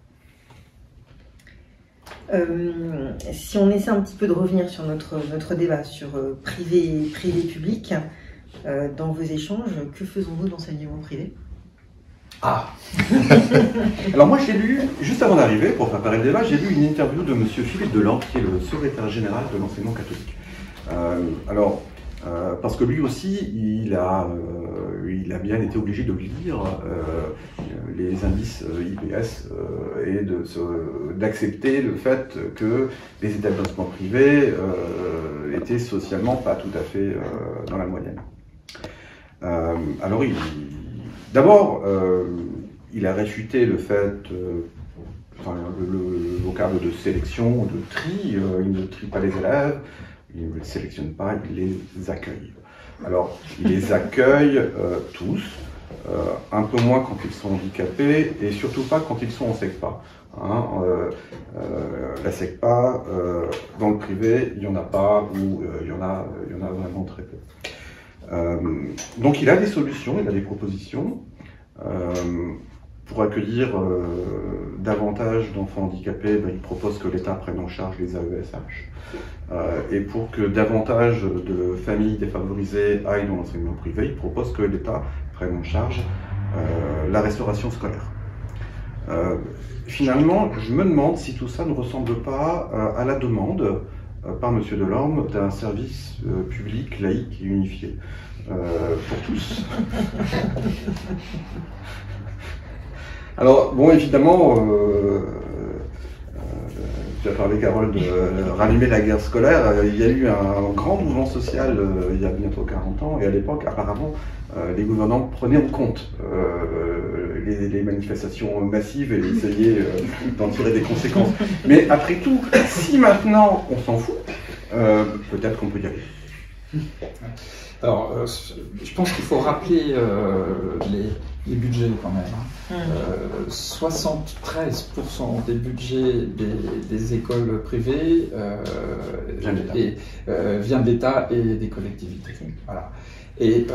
Si on essaie un petit peu de revenir sur notre débat sur privé-public, dans vos échanges, que faisons-nous de l'enseignement privé ? Alors moi j'ai lu, juste avant d'arriver, pour préparer le débat, j'ai lu une interview de M. Philippe Delorme, qui est le secrétaire général de l'enseignement catholique. Parce que lui aussi, il a bien été obligé de lire les indices IPS et d'accepter le fait que les établissements privés étaient socialement pas tout à fait dans la moyenne. Alors d'abord, il a réfuté le fait, le vocable de sélection, de tri, il ne trie pas les élèves, il ne les sélectionne pas, il les accueille. Alors, il les accueille tous, un peu moins quand ils sont handicapés, et surtout pas quand ils sont en SECPA. La SECPA, dans le privé, il n'y en a pas, ou il y en a vraiment très peu. Donc il a des solutions, il a des propositions pour accueillir davantage d'enfants handicapés. Il propose que l'État prenne en charge les AESH, et pour que davantage de familles défavorisées aillent dans l'enseignement privé, il propose que l'État prenne en charge la restauration scolaire. Finalement, je me demande si tout ça ne ressemble pas à la demande par M. Delorme d'un service public laïque et unifié pour tous. Alors, bon, évidemment, tu as parlé, Carole, de rallumer la guerre scolaire. Il y a eu un grand mouvement social il y a bientôt 40 ans, et à l'époque, apparemment, les gouvernants prenaient en compte les manifestations massives et essayaient d'en tirer des conséquences. Mais après tout, si maintenant on s'en fout, peut-être qu'on peut y aller. Alors, je pense qu'il faut rappeler les budgets quand même. 73% des budgets des écoles privées vient de l'État et des collectivités. Voilà. Et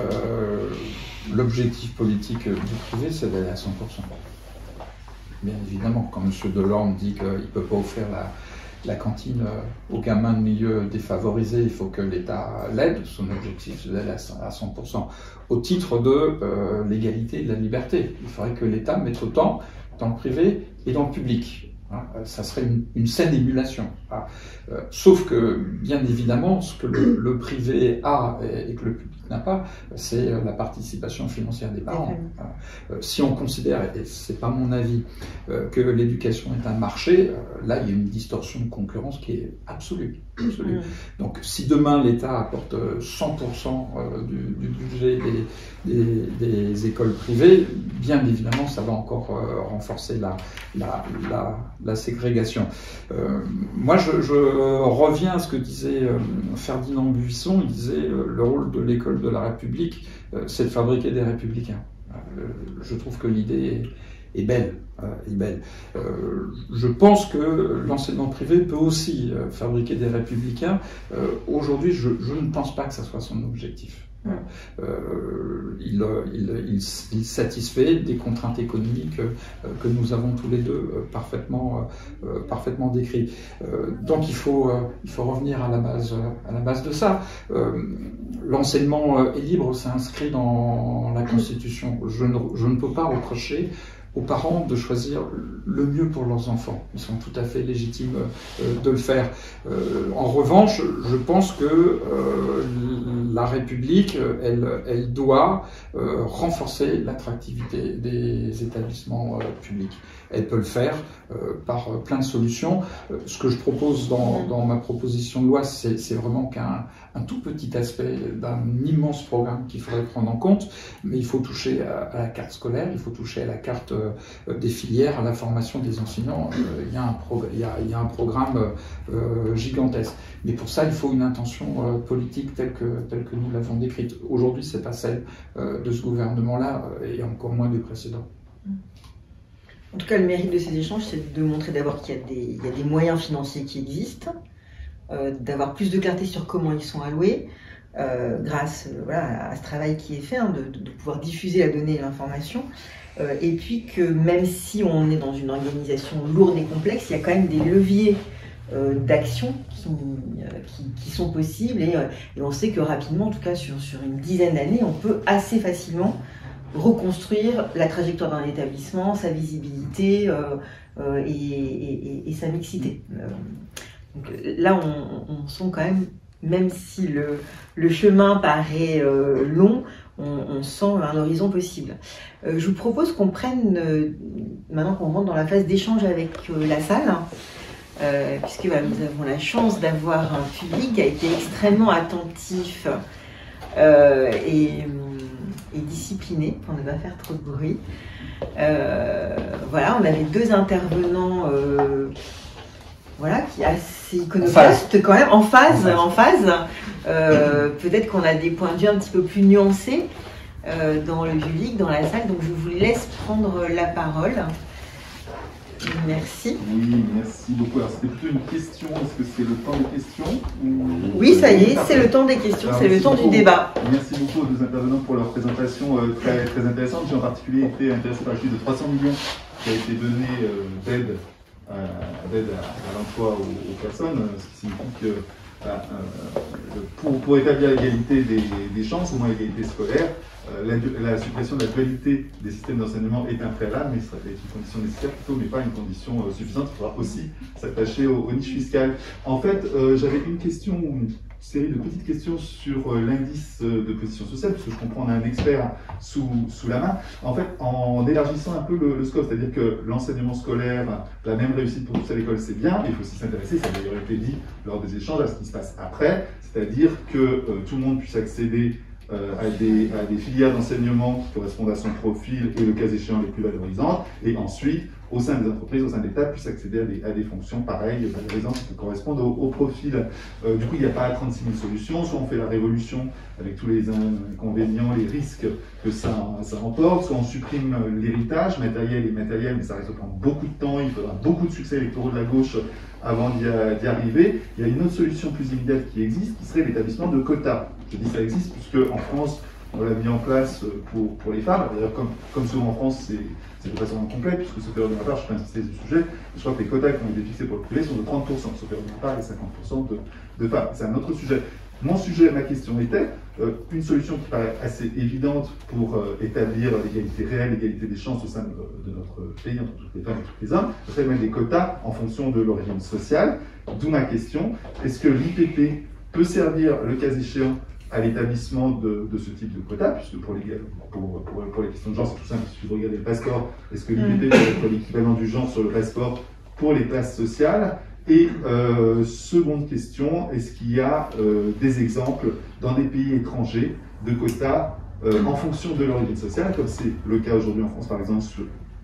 l'objectif politique du privé, c'est d'aller à 100%. Bien évidemment, quand M. Delorme dit qu'il ne peut pas offrir la cantine aux gamins de milieux défavorisés, il faut que l'État l'aide. Son objectif, c'est d'aller à 100%. Au titre de l'égalité et de la liberté, il faudrait que l'État mette autant dans le privé et dans le public. Hein, ça serait une saine émulation. Hein. Sauf que, bien évidemment, ce que le privé a et que le public n'a pas, c'est la participation financière des parents. Si on considère, et c'est pas mon avis, que l'éducation est un marché, là il y a une distorsion de concurrence qui est absolue. Donc si demain l'État apporte 100% du budget des écoles privées, bien évidemment ça va encore renforcer la ségrégation. Moi je reviens à ce que disait Ferdinand Buisson. Il disait le rôle de l'école de la République, c'est de fabriquer des républicains. Je trouve que l'idée est belle. Je pense que l'enseignement privé peut aussi fabriquer des républicains. Aujourd'hui, je ne pense pas que ça soit son objectif. Il satisfait des contraintes économiques que nous avons tous les deux parfaitement décrites. Donc il faut revenir à la base de ça. L'enseignement est libre, c'est inscrit dans la Constitution. Je ne peux pas reprocher aux parents de choisir le mieux pour leurs enfants. Ils sont tout à fait légitimes de le faire. En revanche, je pense que la République, elle doit renforcer l'attractivité des établissements publics. Elle peut le faire par plein de solutions. Ce que je propose dans ma proposition de loi, c'est vraiment qu'un tout petit aspect d'un immense programme qu'il faudrait prendre en compte, mais il faut toucher à la carte scolaire, il faut toucher à la carte des filières, à la formation des enseignants. Il y a un programme gigantesque. Mais pour ça, il faut une intention politique telle que nous l'avons décrite. Aujourd'hui, ce n'est pas celle de ce gouvernement-là, et encore moins du précédent. En tout cas, le mérite de ces échanges, c'est de montrer d'abord qu'il y a des moyens financiers qui existent, d'avoir plus de clarté sur comment ils sont alloués, grâce à ce travail qui est fait, de pouvoir diffuser la donnée et l'information, et puis que même si on est dans une organisation lourde et complexe, il y a quand même des leviers d'action qui sont possibles, et on sait que rapidement, en tout cas sur une dizaine d'années, on peut assez facilement reconstruire la trajectoire d'un établissement, sa visibilité et sa mixité. Donc là, on sent quand même si le chemin paraît long, on sent un horizon possible. Je vous propose qu'on prenne, maintenant qu'on rentre dans la phase d'échange avec la salle, puisque nous avons la chance d'avoir un public qui a été extrêmement attentif et discipliné, pour ne pas faire trop de bruit. Voilà, on avait deux intervenants qui est assez iconoclaste quand même, en phase. Peut-être qu'on a des points de vue un petit peu plus nuancés dans le public, dans la salle, donc je vous laisse prendre la parole. Merci. Oui, merci beaucoup. Alors c'était plutôt une question, est-ce que c'est le temps des questions Oui, ça y est, c'est le temps des questions, c'est le temps du débat. Merci beaucoup aux deux intervenants pour leur présentation très, très intéressante. J'ai en particulier été intéressé par le chiffre de 300 millions qui a été donné d'aide à l'emploi aux personnes, ce qui signifie que pour établir l'égalité des chances, au moins l'égalité scolaire, la suppression de la dualité des systèmes d'enseignement est un préalable, mais c'est une condition nécessaire plutôt, mais pas une condition suffisante. Il faudra aussi s'attacher aux niches fiscales. En fait, j'avais une question ou une série de petites questions sur l'indice de position sociale, parce que je comprends, on a un expert sous la main. En fait, en élargissant un peu le scope, c'est-à-dire que l'enseignement scolaire, la même réussite pour tous à l'école, c'est bien, mais il faut aussi s'intéresser, ça a d'ailleurs été dit lors des échanges, à ce qui se passe après, c'est-à-dire que tout le monde puisse accéder à des filières d'enseignement qui correspondent à son profil et le cas échéant les plus valorisantes, et ensuite, au sein des entreprises, au sein d'État, puisse accéder à des fonctions pareilles, valorisantes, qui correspondent au profil. Du coup, il n'y a pas 36 000 solutions, soit on fait la révolution avec tous les inconvénients, les risques que ça emporte, soit on supprime l'héritage matériel et immatériel, mais ça risque de prendre beaucoup de temps, il faudra beaucoup de succès électoraux de la gauche avant d'y arriver. Il y a une autre solution plus immédiate qui existe, qui serait l'établissement de quotas. Je dis ça existe puisque en France, on l'a mis en place pour les femmes. D'ailleurs, comme souvent en France, c'est de façon incomplète, puisque sauf erreur de ma part, je suis pas un spécialiste du sujet. Je crois que les quotas qui ont été fixés pour le privé sont de 30%, sauf erreur de ma part, et 50% de femmes. C'est un autre sujet. Mon sujet, ma question était, une solution qui paraît assez évidente pour établir l'égalité réelle, l'égalité des chances au sein de notre pays, entre toutes les femmes et tous les hommes, ce serait de mettre des quotas en fonction de l'origine sociale. D'où ma question, est-ce que l'IPP peut servir, le cas échéant, à l'établissement de ce type de quotas, puisque pour les questions de genre, c'est tout simple, il suffit de regarder le passeport. Est-ce que l'IPP peut être l'équivalent du genre sur le passeport pour les classes sociales? Et seconde question, est-ce qu'il y a des exemples dans des pays étrangers de quotas en fonction de l'origine sociale, comme c'est le cas aujourd'hui en France par exemple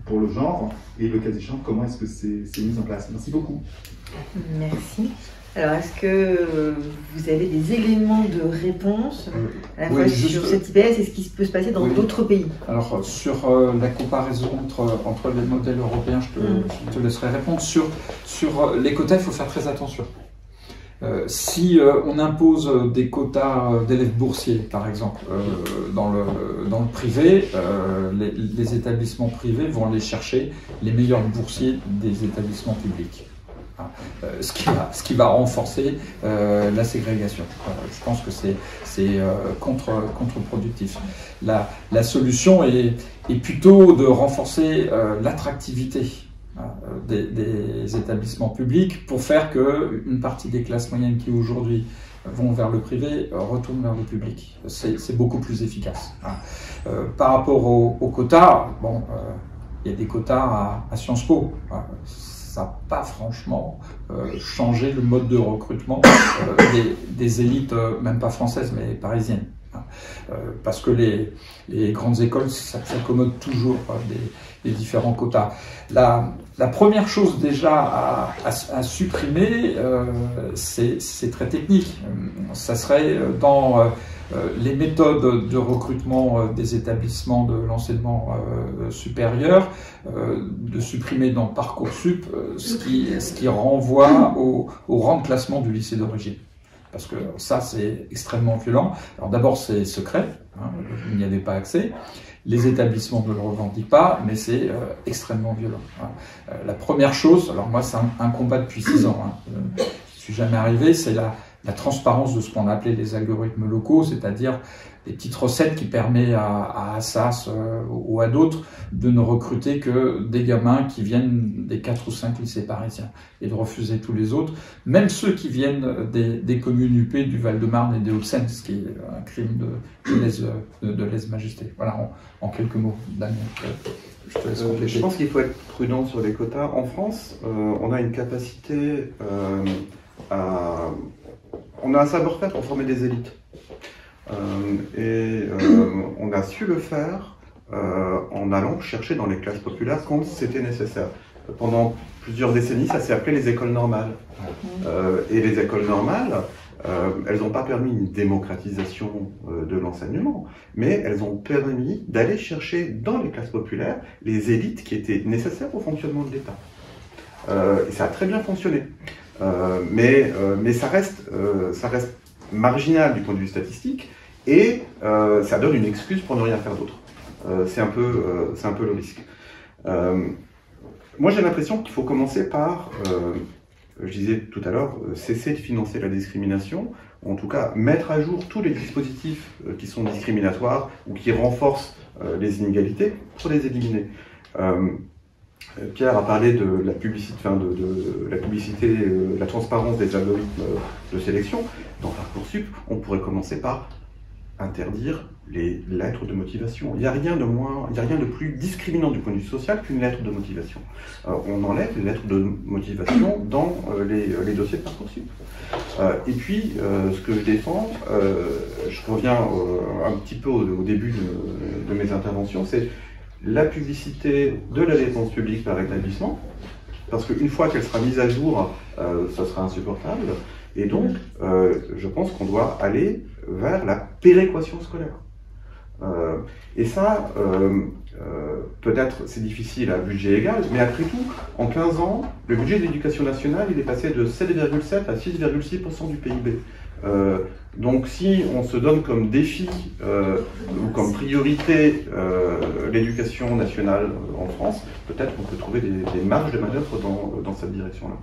pour le genre, et le cas échéant, comment est-ce que c'est mis en place? Merci beaucoup. Merci. Alors, est-ce que vous avez des éléments de réponse à la fois sur cette IPS et ce qui peut se passer dans d'autres pays? Alors, sur la comparaison entre les modèles européens, je te laisserai répondre. Sur les quotas, il faut faire très attention. Si on impose des quotas d'élèves boursiers, par exemple, dans le privé, les établissements privés vont aller chercher les meilleurs boursiers des établissements publics. Ce qui va renforcer la ségrégation. Je pense que c'est contre-productif. La solution est plutôt de renforcer l'attractivité des établissements publics pour faire qu'une partie des classes moyennes qui aujourd'hui vont vers le privé retournent vers le public. C'est beaucoup plus efficace. Par rapport aux quotas, bon, il y a des quotas à Sciences Po. Ça n'a pas franchement changé le mode de recrutement des élites, même pas françaises, mais parisiennes. Parce que les grandes écoles s'accommodent toujours des différents quotas. La première chose déjà à supprimer, c'est très technique. Ça serait dans les méthodes de recrutement des établissements de l'enseignement supérieur, de supprimer dans Parcoursup ce qui renvoie au rang de classement du lycée d'origine. Parce que ça, c'est extrêmement violent. Alors d'abord, c'est secret, il n'y avait pas accès. Les établissements ne le revendiquent pas, mais c'est extrêmement violent. La première chose, alors moi, c'est un combat depuis 6 ans. Je ne suis jamais arrivé, c'est la transparence de ce qu'on appelait les algorithmes locaux, c'est-à-dire des petites recettes qui permettent à Assas ou à d'autres de ne recruter que des gamins qui viennent des 4 ou 5 lycées parisiens et de refuser tous les autres, même ceux qui viennent des communes UP du Val-de-Marne et des Hauts-de-Seine, ce qui est un crime de lèse-majesté. Voilà, en quelques mots, Damien. Je te laisse compléter. Je pense qu'il faut être prudent sur les quotas. En France, on a une capacité on a un savoir-faire pour former des élites. On a su le faire en allant chercher dans les classes populaires quand c'était nécessaire. Pendant plusieurs décennies, ça s'est appelé les écoles normales. Et les écoles normales, elles n'ont pas permis une démocratisation de l'enseignement, mais elles ont permis d'aller chercher dans les classes populaires les élites qui étaient nécessaires au fonctionnement de l'État. Et ça a très bien fonctionné. Mais ça reste marginal du point de vue statistique et ça donne une excuse pour ne rien faire d'autre. C'est un peu le risque. Moi j'ai l'impression qu'il faut commencer par, je disais tout à l'heure, cesser de financer la discrimination, ou en tout cas mettre à jour tous les dispositifs qui sont discriminatoires ou qui renforcent les inégalités pour les éliminer. Pierre a parlé de la publicité, la transparence des algorithmes de sélection. Dans Parcoursup, on pourrait commencer par interdire les lettres de motivation. Il n'y a rien de plus discriminant du point de vue social qu'une lettre de motivation. On enlève les lettres de motivation dans les dossiers de Parcoursup. Et puis, ce que je défends, je reviens un petit peu au début de mes interventions, c'est la publicité de la dépense publique par établissement, parce qu'une fois qu'elle sera mise à jour, ça sera insupportable. Et donc, je pense qu'on doit aller vers la péréquation scolaire. Et ça, peut-être c'est difficile à budget égal, mais après tout, en 15 ans, le budget de l'éducation nationale, il est passé de 7,7 à 6,6% du PIB. Donc si on se donne comme défi ou comme priorité l'éducation nationale en France, peut-être qu'on peut trouver des marges de manœuvre dans cette direction-là.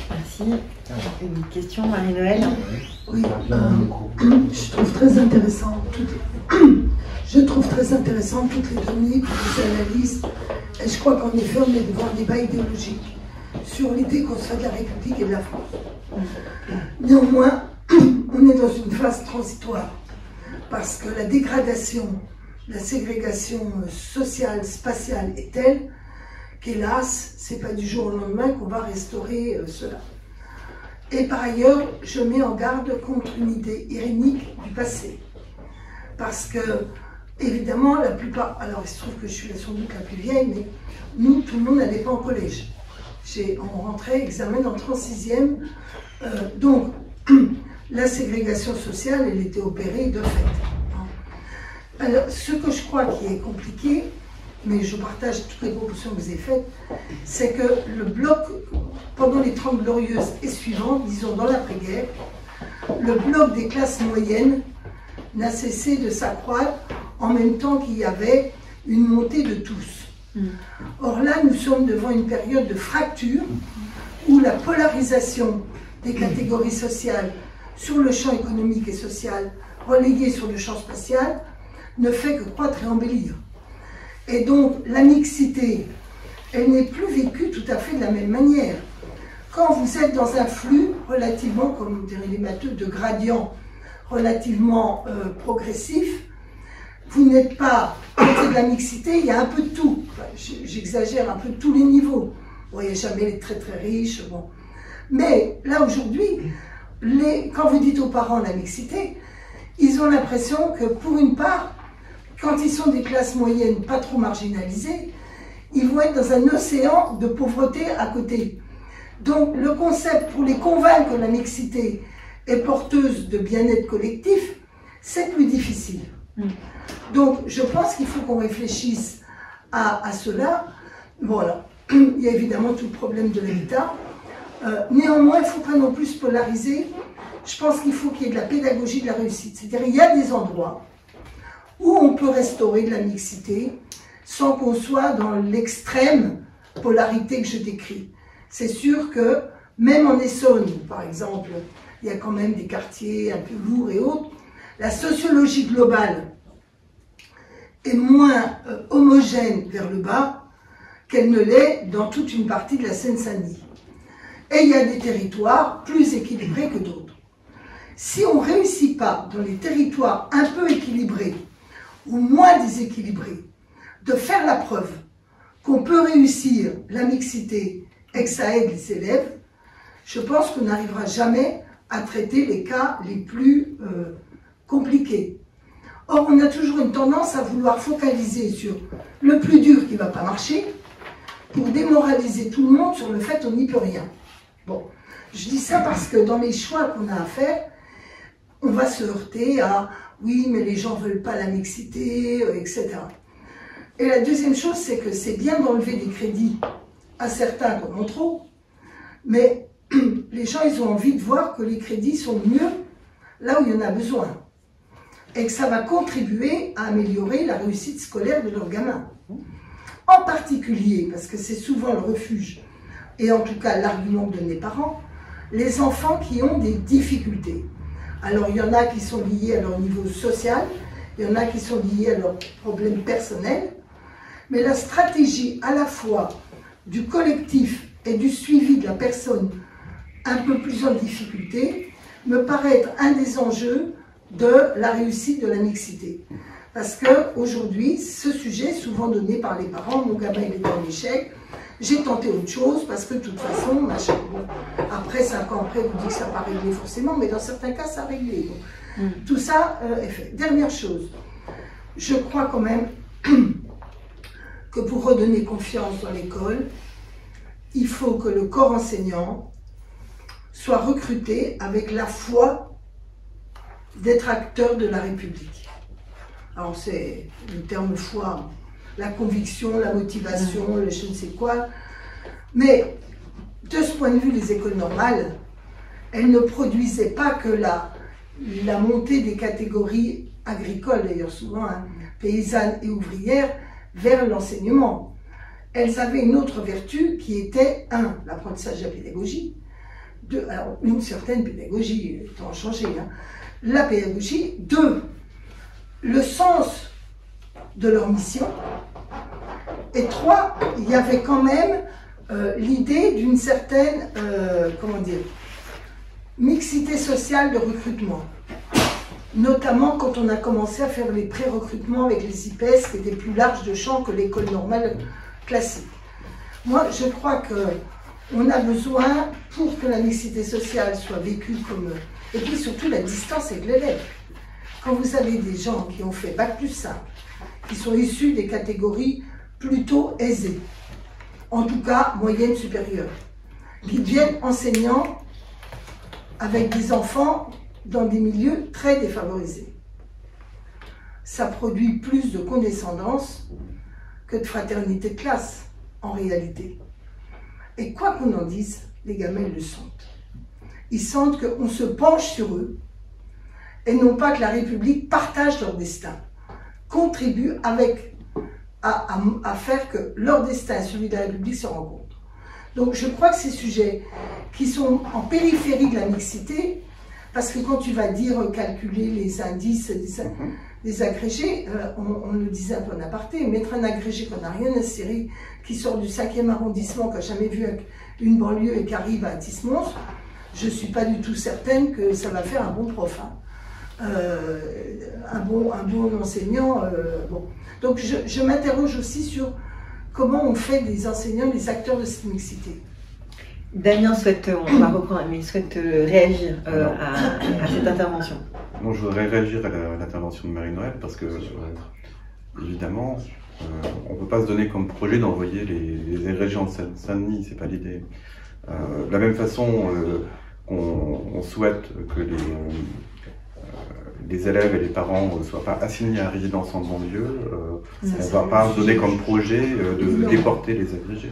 Merci. Merci. Une question, Marie-Noël? Oui, je trouve très intéressant toutes les données, toutes les analyses. Et je crois qu'en effet, on est devant un débat idéologique sur l'idée qu'on se fait de la République et de la France. Néanmoins, on est dans une phase transitoire parce que la dégradation, la ségrégation sociale, spatiale est telle qu'hélas, c'est pas du jour au lendemain qu'on va restaurer cela. Et par ailleurs, je mets en garde contre une idée irénique du passé. Parce que, évidemment, la plupart... Alors, il se trouve que je suis sans doute la plus vieille, mais nous, tout le monde n'allait pas en collège. On rentrait, examen en 36e. Donc, la ségrégation sociale, elle était opérée de fait. Alors, ce que je crois qui est compliqué, mais je partage toutes les propositions que vous avez faites, c'est que le bloc, pendant les 30 Glorieuses et suivantes, disons dans l'après-guerre, le bloc des classes moyennes n'a cessé de s'accroître en même temps qu'il y avait une montée de tous. Or là, nous sommes devant une période de fracture où la polarisation des catégories sociales sur le champ économique et social, reléguée sur le champ spatial, ne fait que croître et embellir. Et donc, la mixité, elle n'est plus vécue tout à fait de la même manière. Quand vous êtes dans un flux relativement, comme diraient les matheux, de gradient relativement progressif, vous n'êtes pas, côté de la mixité, il y a un peu de tout. Enfin, j'exagère un peu de tous les niveaux. Bon, il n'y a jamais les très très riches, bon. Mais là, aujourd'hui, quand vous dites aux parents la mixité, ils ont l'impression que pour une part, quand ils sont des classes moyennes pas trop marginalisées, ils vont être dans un océan de pauvreté à côté. Donc le concept pour les convaincre que la mixité est porteuse de bien-être collectif, c'est plus difficile. Donc je pense qu'il faut qu'on réfléchisse à cela. Voilà. Il y a évidemment tout le problème de l'habitat. Néanmoins, il ne faut pas non plus se polariser. Je pense qu'il faut qu'il y ait de la pédagogie de la réussite. C'est-à-dire qu'il y a des endroits où on peut restaurer de la mixité sans qu'on soit dans l'extrême polarité que je décris. C'est sûr que même en Essonne, par exemple, il y a quand même des quartiers un peu lourds et autres, la sociologie globale est moins homogène vers le bas qu'elle ne l'est dans toute une partie de la Seine-Saint-Denis. Et il y a des territoires plus équilibrés que d'autres. Si on ne réussit pas dans les territoires un peu équilibrés ou moins déséquilibrés de faire la preuve qu'on peut réussir la mixité et que ça aide les élèves, je pense qu'on n'arrivera jamais à traiter les cas les plus compliqués. Or, on a toujours une tendance à vouloir focaliser sur le plus dur qui ne va pas marcher pour démoraliser tout le monde sur le fait qu'on n'y peut rien. Bon, je dis ça parce que dans les choix qu'on a à faire, on va se heurter à « oui, mais les gens ne veulent pas la mixité, etc. » Et la deuxième chose, c'est que c'est bien d'enlever des crédits à certains qui en ont trop, mais les gens, ils ont envie de voir que les crédits sont mieux là où il y en a besoin et que ça va contribuer à améliorer la réussite scolaire de leurs gamins. En particulier, parce que c'est souvent le refuge, et en tout cas l'argument que donnent les parents, les enfants qui ont des difficultés. Alors il y en a qui sont liés à leur niveau social, il y en a qui sont liés à leurs problèmes personnels, mais la stratégie à la fois du collectif et du suivi de la personne un peu plus en difficulté me paraît être un des enjeux de la réussite de la mixité. Parce qu'aujourd'hui, ce sujet est souvent donné par les parents, mon gamin il est en échec, j'ai tenté autre chose parce que de toute façon, machin. Bon, après, 5 ans après, vous dites que ça n'a pas réglé forcément, mais dans certains cas, ça a réglé. Bon. Tout ça est fait. Dernière chose, je crois quand même que pour redonner confiance dans l'école, il faut que le corps enseignant soit recruté avec la foi d'être acteur de la République. Alors c'est le terme foi, la conviction, la motivation, le je ne sais quoi. Mais de ce point de vue, les écoles normales, elles ne produisaient pas que la montée des catégories agricoles, d'ailleurs souvent hein, paysannes et ouvrières, vers l'enseignement. Elles avaient une autre vertu qui était, 1, l'apprentissage de la pédagogie, alors, une certaine pédagogie, étant changé, hein, la pédagogie, 2, le sens de leur mission, et 3, il y avait quand même l'idée d'une certaine, comment dire, mixité sociale de recrutement. Notamment quand on a commencé à faire les pré-recrutements avec les IPS qui étaient plus larges de champ que l'école normale classique. Moi, je crois qu'on a besoin, pour que la mixité sociale soit vécue comme... Et puis surtout la distance avec l'élève. Quand vous avez des gens qui ont fait Bac+5, qui sont issus des catégories plutôt aisées, en tout cas moyenne supérieure, qui deviennent enseignants avec des enfants dans des milieux très défavorisés. Ça produit plus de condescendance que de fraternité de classe, en réalité. Et quoi qu'on en dise, les gamins le sentent. Ils sentent qu'on se penche sur eux, et non pas que la République partage leur destin, contribue à faire que leur destin et celui de la République se rencontrent. Donc je crois que ces sujets qui sont en périphérie de la mixité, parce que quand tu vas dire calculer les indices des agrégés, on le disait un peu en aparté, mettre un agrégé qu'on n'a rien inséré, qui sort du 5e arrondissement, qui n'a jamais vu une banlieue et qui arrive à Tismons, je ne suis pas du tout certaine que ça va faire un bon prof. Hein. Un bon enseignant. Bon. Donc je m'interroge aussi sur comment on fait des enseignants les acteurs de cette mixité. Damien souhaite, on va reprendre, mais il souhaite réagir à cette intervention. Non, je voudrais réagir à l'intervention de Marie-Noëlle parce que, évidemment, on ne peut pas se donner comme projet d'envoyer les agrégés en Seine-Saint-Denis, c'est pas l'idée. De la même façon qu'on souhaite que les élèves et les parents ne soient pas assignés à résidence en banlieue, on ne va pas se donner comme projet de déporter les agrégés.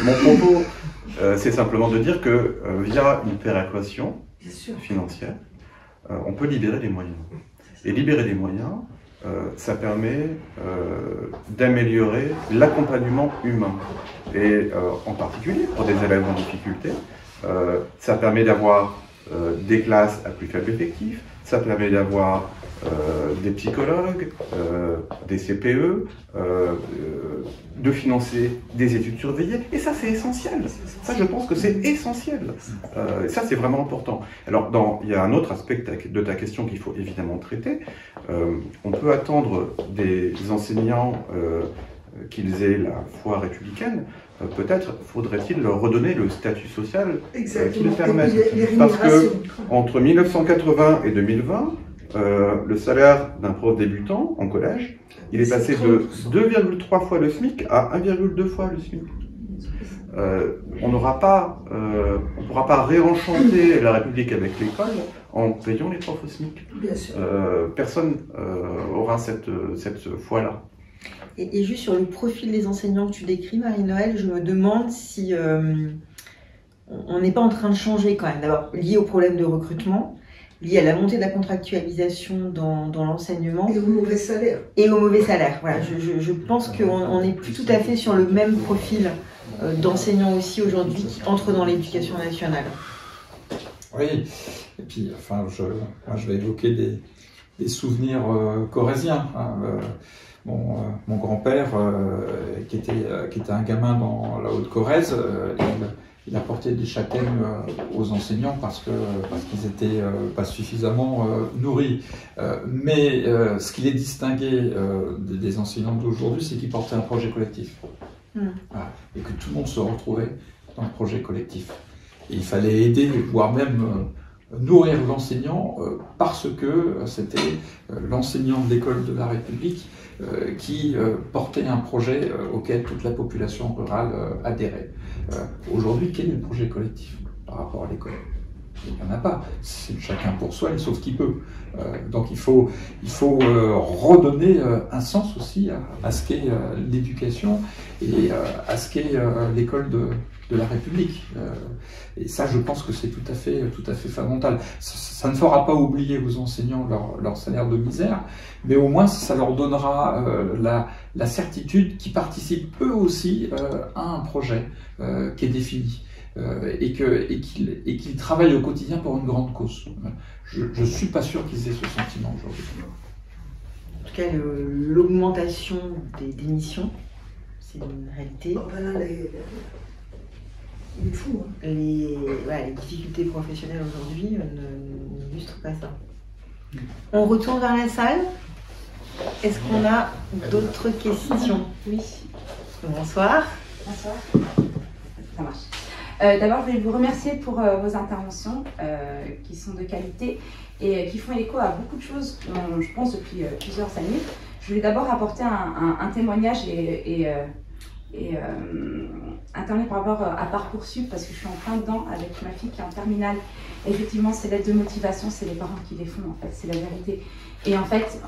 Mon propos, c'est simplement de dire que via une péréquation financière, on peut libérer les moyens. Et libérer les moyens, ça permet d'améliorer l'accompagnement humain. Et en particulier pour des élèves en difficulté, ça permet d'avoir des classes à plus faible effectif, ça permet d'avoir des psychologues, des CPE, de financer des études surveillées, et ça c'est essentiel. Ça je pense que c'est essentiel. Ça c'est vraiment important. Alors il y a un autre aspect de ta question qu'il faut évidemment traiter. On peut attendre des enseignants qu'ils aient la foi républicaine. Peut-être faudrait-il leur redonner le statut social qui le permette. Parce que entre 1980 et 2020, le salaire d'un prof débutant en collège, il est passé de 2,3 fois le SMIC à 1,2 fois le SMIC. On ne pourra pas réenchanter la République avec l'école en payant les profs au SMIC. Bien sûr. Personne aura cette foi-là. Et juste sur le profil des enseignants que tu décris, Marie-Noëlle, je me demande si on n'est pas en train de changer quand même. D'abord, lié au problème de recrutement, lié à la montée de la contractualisation dans l'enseignement. Et au mauvais salaire. Et au mauvais salaire. Voilà, je pense qu'on n'est plus tout à fait sur le même profil d'enseignants aussi aujourd'hui qui entrent dans l'éducation nationale. Oui, et puis enfin, moi, je vais évoquer des souvenirs corréziens. Hein. Mon grand-père, qui était un gamin dans la Haute-Corrèze, il apportait des châtaignes aux enseignants parce qu'ils étaient pas suffisamment nourris. Mais ce qui les distinguait des enseignants d'aujourd'hui, c'est qu'ils portaient un projet collectif. Voilà. Et que tout le monde se retrouvait dans le projet collectif. Et il fallait aider, voire même nourrir l'enseignant parce que c'était l'enseignant de l'école de la République qui portait un projet auquel toute la population rurale adhérait. Aujourd'hui, quel est le projet collectif par rapport à l'école? Il n'y en a pas. C'est chacun pour soi, sauf qui peut. Donc il faut redonner un sens aussi à ce qu'est l'éducation et à ce qu'est l'école de la République. Et ça, je pense que c'est tout à fait fondamental. Ça ne fera pas oublier aux enseignants leur salaire de misère, mais au moins ça leur donnera la certitude qu'ils participent eux aussi à un projet qui est défini. et qu'ils travaillent au quotidien pour une grande cause. Je ne suis pas sûr qu'ils aient ce sentiment aujourd'hui. En tout cas, l'augmentation des démissions, c'est une réalité. Bon, ben là, il est fou. Hein. Les difficultés professionnelles aujourd'hui n'illustrent pas ça. On retourne vers la salle. Est-ce qu'on a d'autres questions? Oui. Bonsoir. Bonsoir. Ça marche. D'abord, je voulais vous remercier pour vos interventions qui sont de qualité et qui font écho à beaucoup de choses, je pense, depuis plusieurs années. Je voulais d'abord apporter un témoignage et intervenir par rapport à Parcoursup, parce que je suis en plein dedans avec ma fille qui est en terminale. Et effectivement, ces lettres de motivation, c'est les parents qui les font, en fait, c'est la vérité. Et en fait,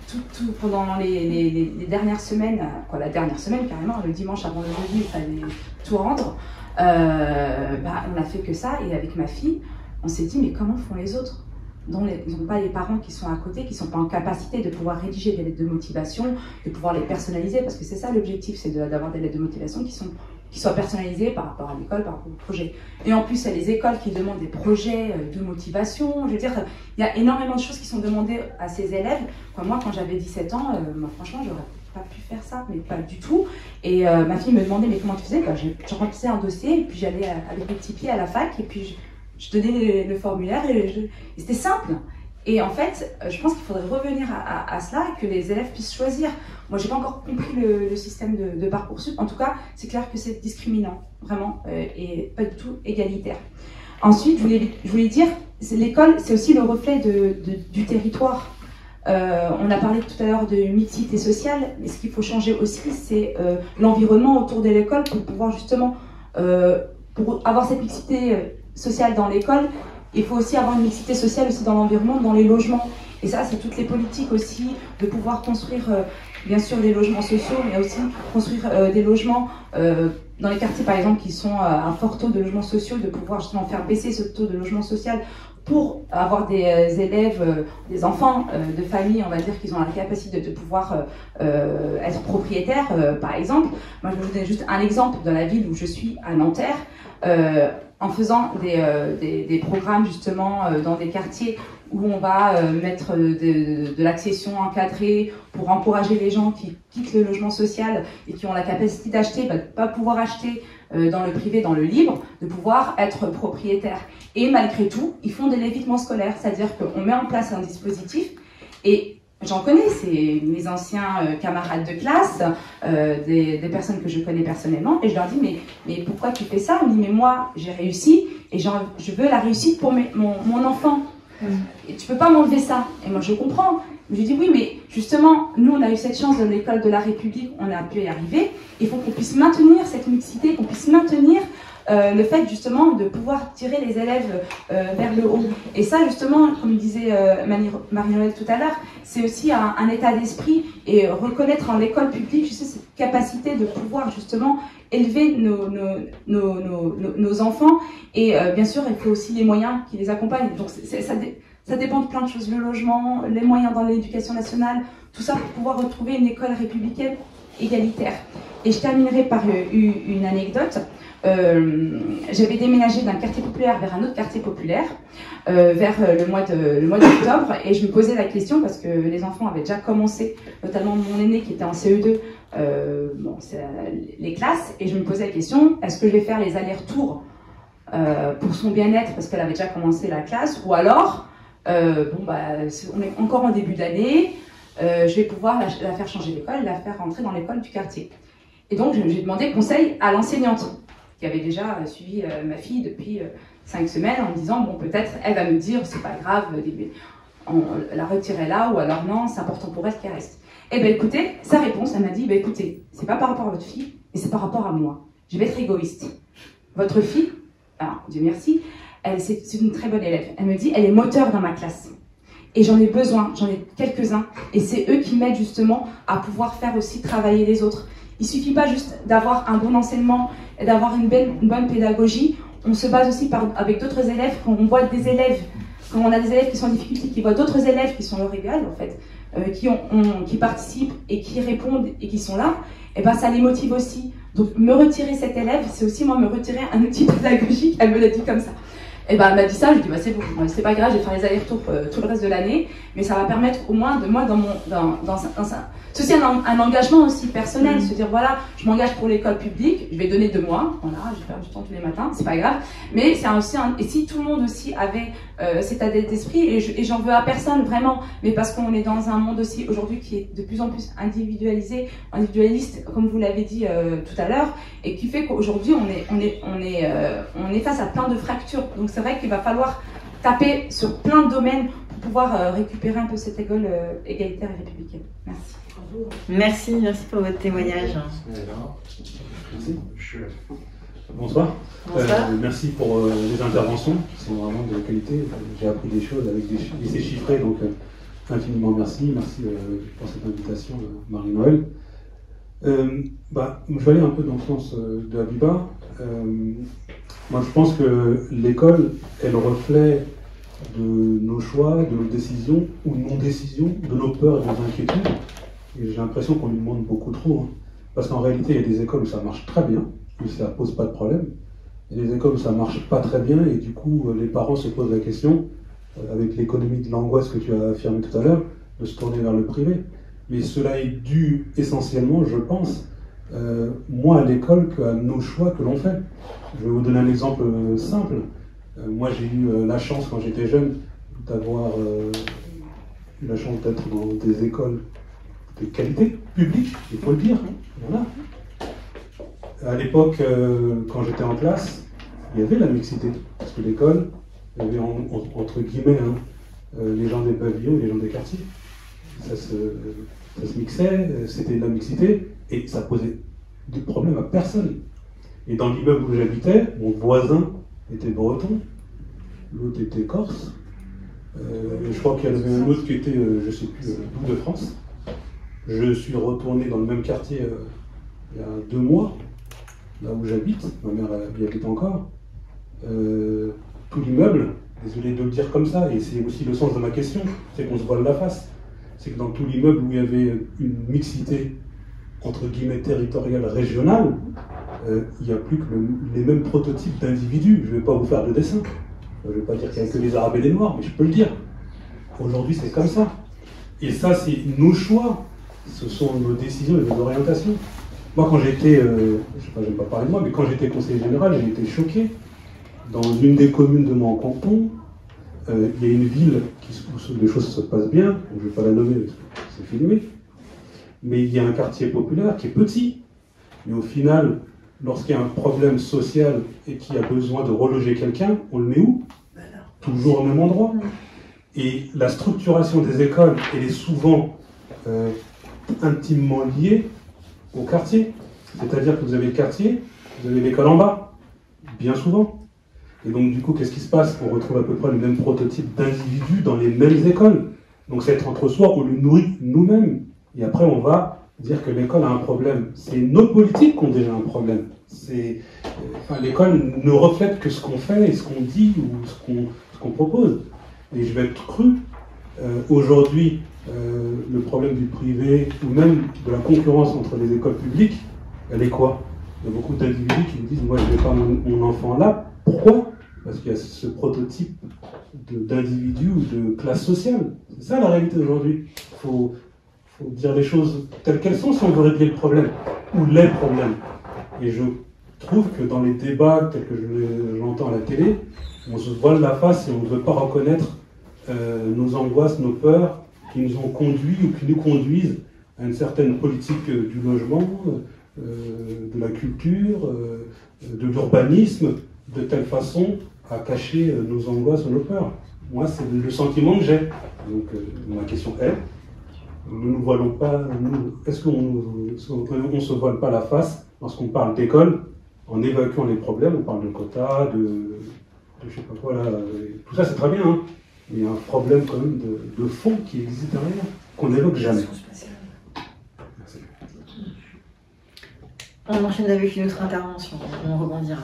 tout pendant les dernières semaines, la dernière semaine carrément, le dimanche avant le jeudi, il fallait tout rendre, on n'a fait que ça. Et avec ma fille, on s'est dit, mais comment font les autres? Ils n'ont pas les parents qui sont à côté, qui ne sont pas en capacité de pouvoir rédiger des lettres de motivation, de pouvoir les personnaliser, parce que c'est ça l'objectif, c'est d'avoir des lettres de motivation qui soient personnalisées par rapport à l'école, par rapport au projet. Et en plus, il y a les écoles qui demandent des projets de motivation. Je veux dire, il y a énormément de choses qui sont demandées à ces élèves. Moi, quand j'avais 17 ans, franchement, j'aurais pas pu faire ça, mais pas du tout. Et ma fille me demandait, mais comment tu faisais? Je remplissais un dossier, et puis j'allais avec mes petits pieds à la fac, et puis je donnais le formulaire, et c'était simple. Et en fait, je pense qu'il faudrait revenir à cela, et que les élèves puissent choisir. Moi, j'ai pas encore compris le système de Parcoursup. En tout cas, c'est clair que c'est discriminant, vraiment, et pas du tout égalitaire. Ensuite, je voulais dire, l'école, c'est aussi le reflet du territoire. On a parlé tout à l'heure de mixité sociale, mais ce qu'il faut changer aussi, c'est l'environnement autour de l'école pour pouvoir justement, pour avoir cette mixité sociale dans l'école, il faut aussi avoir une mixité sociale aussi dans l'environnement, dans les logements. Et ça, c'est toutes les politiques aussi, de pouvoir construire, bien sûr, des logements sociaux, mais aussi construire des logements dans les quartiers, par exemple, qui sont à un fort taux de logements sociaux, de pouvoir justement faire baisser ce taux de logement social pour avoir des élèves, des enfants de famille, on va dire, qui ont la capacité de pouvoir être propriétaires, par exemple. Moi, je vais vous donner juste un exemple dans la ville où je suis, à Nanterre. En faisant des programmes justement dans des quartiers où on va mettre de l'accession encadrée pour encourager les gens qui quittent le logement social et qui ont la capacité d'acheter, de ne pas pouvoir acheter dans le privé, dans le libre, de pouvoir être propriétaire. Et malgré tout, ils font de l'évitement scolaire, c'est-à-dire qu'on met en place un dispositif et j'en connais, c'est mes anciens camarades de classe, des personnes que je connais personnellement, et je leur dis mais pourquoi tu fais ça? Ils me disent mais moi j'ai réussi et je veux la réussite pour mon enfant. Et tu peux pas m'enlever ça. Et moi je comprends. Je lui dis oui mais justement nous on a eu cette chance de l'école de la République, on a pu y arriver. Il faut qu'on puisse maintenir cette mixité, qu'on puisse maintenir le fait justement de pouvoir tirer les élèves vers le haut. Et ça justement, comme disait Marie-Noëlle tout à l'heure, c'est aussi un état d'esprit et reconnaître en l'école publique juste cette capacité de pouvoir justement élever nos enfants. Et bien sûr, il faut aussi les moyens qui les accompagnent. Donc ça dépend de plein de choses, le logement, les moyens dans l'éducation nationale, tout ça pour pouvoir retrouver une école républicaine égalitaire. Et je terminerai par une anecdote. J'avais déménagé d'un quartier populaire vers un autre quartier populaire vers le mois d'octobre et je me posais la question parce que les enfants avaient déjà commencé, notamment mon aîné qui était en CE2, les classes, et je me posais la question, est-ce que je vais faire les allers-retours pour son bien-être parce qu'elle avait déjà commencé la classe, ou alors on est encore en début d'année, je vais pouvoir la faire changer d'école et la faire rentrer dans l'école du quartier. Et donc j'ai demandé conseil à l'enseignante qui avait déjà suivi ma fille depuis 5 semaines en me disant bon peut-être elle va me dire c'est pas grave, on la retirer là, ou alors non c'est important pour elle qu'elle reste. Et ben écoutez, sa réponse elle m'a dit écoutez, c'est pas par rapport à votre fille mais c'est par rapport à moi, je vais être égoïste. Votre fille, alors Dieu merci, c'est une très bonne élève, elle me dit elle est moteur dans ma classe. Et j'en ai besoin, j'en ai quelques-uns, et c'est eux qui m'aident justement à pouvoir faire aussi travailler les autres. Il ne suffit pas juste d'avoir un bon enseignement et d'avoir une bonne pédagogie, on se base aussi avec d'autres élèves, quand on voit des élèves, quand on a des élèves qui sont en difficulté, qui voient d'autres élèves qui sont leur égal en fait, qui participent et qui répondent et qui sont là, et ben ça les motive aussi Donc me retirer cet élève, c'est aussi moi me retirer un outil pédagogique, elle me l'a dit comme ça. Et ben elle m'a dit ça, je dis bah c'est bon, c'est pas grave, je vais faire les allers-retours tout le reste de l'année, mais ça va permettre au moins de moi ceci un engagement aussi personnel, se dire voilà, je m'engage pour l'école publique, je vais donner 2 mois, voilà, je vais faire du temps tous les matins, c'est pas grave, mais c'est aussi et si tout le monde aussi avait cet état d'esprit, et j'en veux à personne vraiment, mais parce qu'on est dans un monde aussi aujourd'hui qui est de plus en plus individualiste, comme vous l'avez dit tout à l'heure, et qui fait qu'aujourd'hui on est face à plein de fractures. Donc c'est vrai qu'il va falloir taper sur plein de domaines pour pouvoir récupérer un peu cette école égalitaire et républicaine. Merci. Merci pour votre témoignage. Merci. Bonsoir. Merci pour les interventions qui sont vraiment de qualité. J'ai appris des choses avec des essais chiffrés, donc infiniment merci. Merci pour cette invitation, Marie-Noël. Je vais aller un peu dans le sens de Habiba. Moi, je pense que l'école est le reflet de nos choix, de nos décisions ou non-décisions, de nos peurs et de nos inquiétudes. Et j'ai l'impression qu'on lui demande beaucoup trop. Parce qu'en réalité, il y a des écoles où ça marche très bien, où ça ne pose pas de problème. Il y a des écoles où ça ne marche pas très bien, et du coup, les parents se posent la question, avec l'économie de l'angoisse que tu as affirmé tout à l'heure, de se tourner vers le privé. Mais cela est dû essentiellement, je pense, moins à l'école qu'à nos choix que l'on fait. Je vais vous donner un exemple simple. Moi, j'ai eu la chance, quand j'étais jeune, d'avoir eu la chance d'être dans des écoles de qualité publique, il faut le dire. Voilà. À l'époque, quand j'étais en classe, il y avait la mixité. Parce que l'école, il y avait entre guillemets les gens des pavillons et les gens des quartiers. Ça se mixait, c'était de la mixité, et ça posait de problème à personne. Et dans l'immeuble où j'habitais, mon voisin était breton, l'autre était corse, je crois qu'il y en avait un autre qui était, je ne sais plus, d'où de France. Je suis retourné dans le même quartier il y a 2 mois, là où j'habite, ma mère y habite encore. Tout l'immeuble, désolé de le dire comme ça, et c'est aussi le sens de ma question, c'est qu'on se voile la face. C'est que dans tout l'immeuble où il y avait une mixité, entre guillemets, territoriale, régionale, il n'y a plus que les mêmes prototypes d'individus. Je ne vais pas vous faire de dessin. Je ne vais pas dire qu'il n'y a que les Arabes et les Noirs, mais je peux le dire. Aujourd'hui, c'est comme ça. Et ça, c'est nos choix. Ce sont nos décisions et nos orientations. Moi, quand j'étais, je ne sais pas, j'aime pas parler de moi, mais quand j'étais conseiller général, j'ai été choqué. Dans une des communes de mon canton, il y a une ville où les choses se passent bien, je ne vais pas la nommer parce que c'est filmé, mais il y a un quartier populaire qui est petit. Mais au final, lorsqu'il y a un problème social et qu'il y a besoin de reloger quelqu'un, on le met où? Toujours au même endroit. Et la structuration des écoles, elle est souvent intimement liée au quartier. C'est-à-dire que vous avez le quartier, vous avez l'école en bas, bien souvent. Et donc du coup, qu'est-ce qui se passe? On retrouve à peu près le même prototype d'individus dans les mêmes écoles. Donc cet entre-soi, on le nourrit nous-mêmes. Et après, on va dire que l'école a un problème. C'est nos politiques qui ont déjà un problème. L'école ne reflète que ce qu'on fait et ce qu'on dit ou ce qu'on propose. Et je vais être cru. Aujourd'hui, le problème du privé ou même de la concurrence entre les écoles publiques, elle est quoi? Il y a beaucoup d'individus qui me disent « moi je ne vais pas mon enfant là ». Pourquoi? Parce qu'il y a ce prototype d'individu ou de classe sociale. C'est ça la réalité d'aujourd'hui. Il faut dire les choses telles qu'elles sont si on veut régler le problème, ou les problèmes. Et je trouve que dans les débats tels que je l'entends à la télé, on se voile la face et on ne veut pas reconnaître nos angoisses, nos peurs qui nous ont conduits ou qui nous conduisent à une certaine politique du logement, de la culture, de l'urbanisme, de telle façon à cacher nos angoisses ou nos peurs. Moi, c'est le sentiment que j'ai. Donc, ma question est, ne nous voilons pas, est-ce qu'on ne se voile pas la face lorsqu'on parle d'école, en évacuant les problèmes, on parle de quotas, de je sais pas quoi là, tout ça c'est très bien, hein, mais il y a un problème quand même de fond qui existe derrière, qu'on n'évoque jamais. Merci. On enchaîne avec une autre intervention, on rebondira.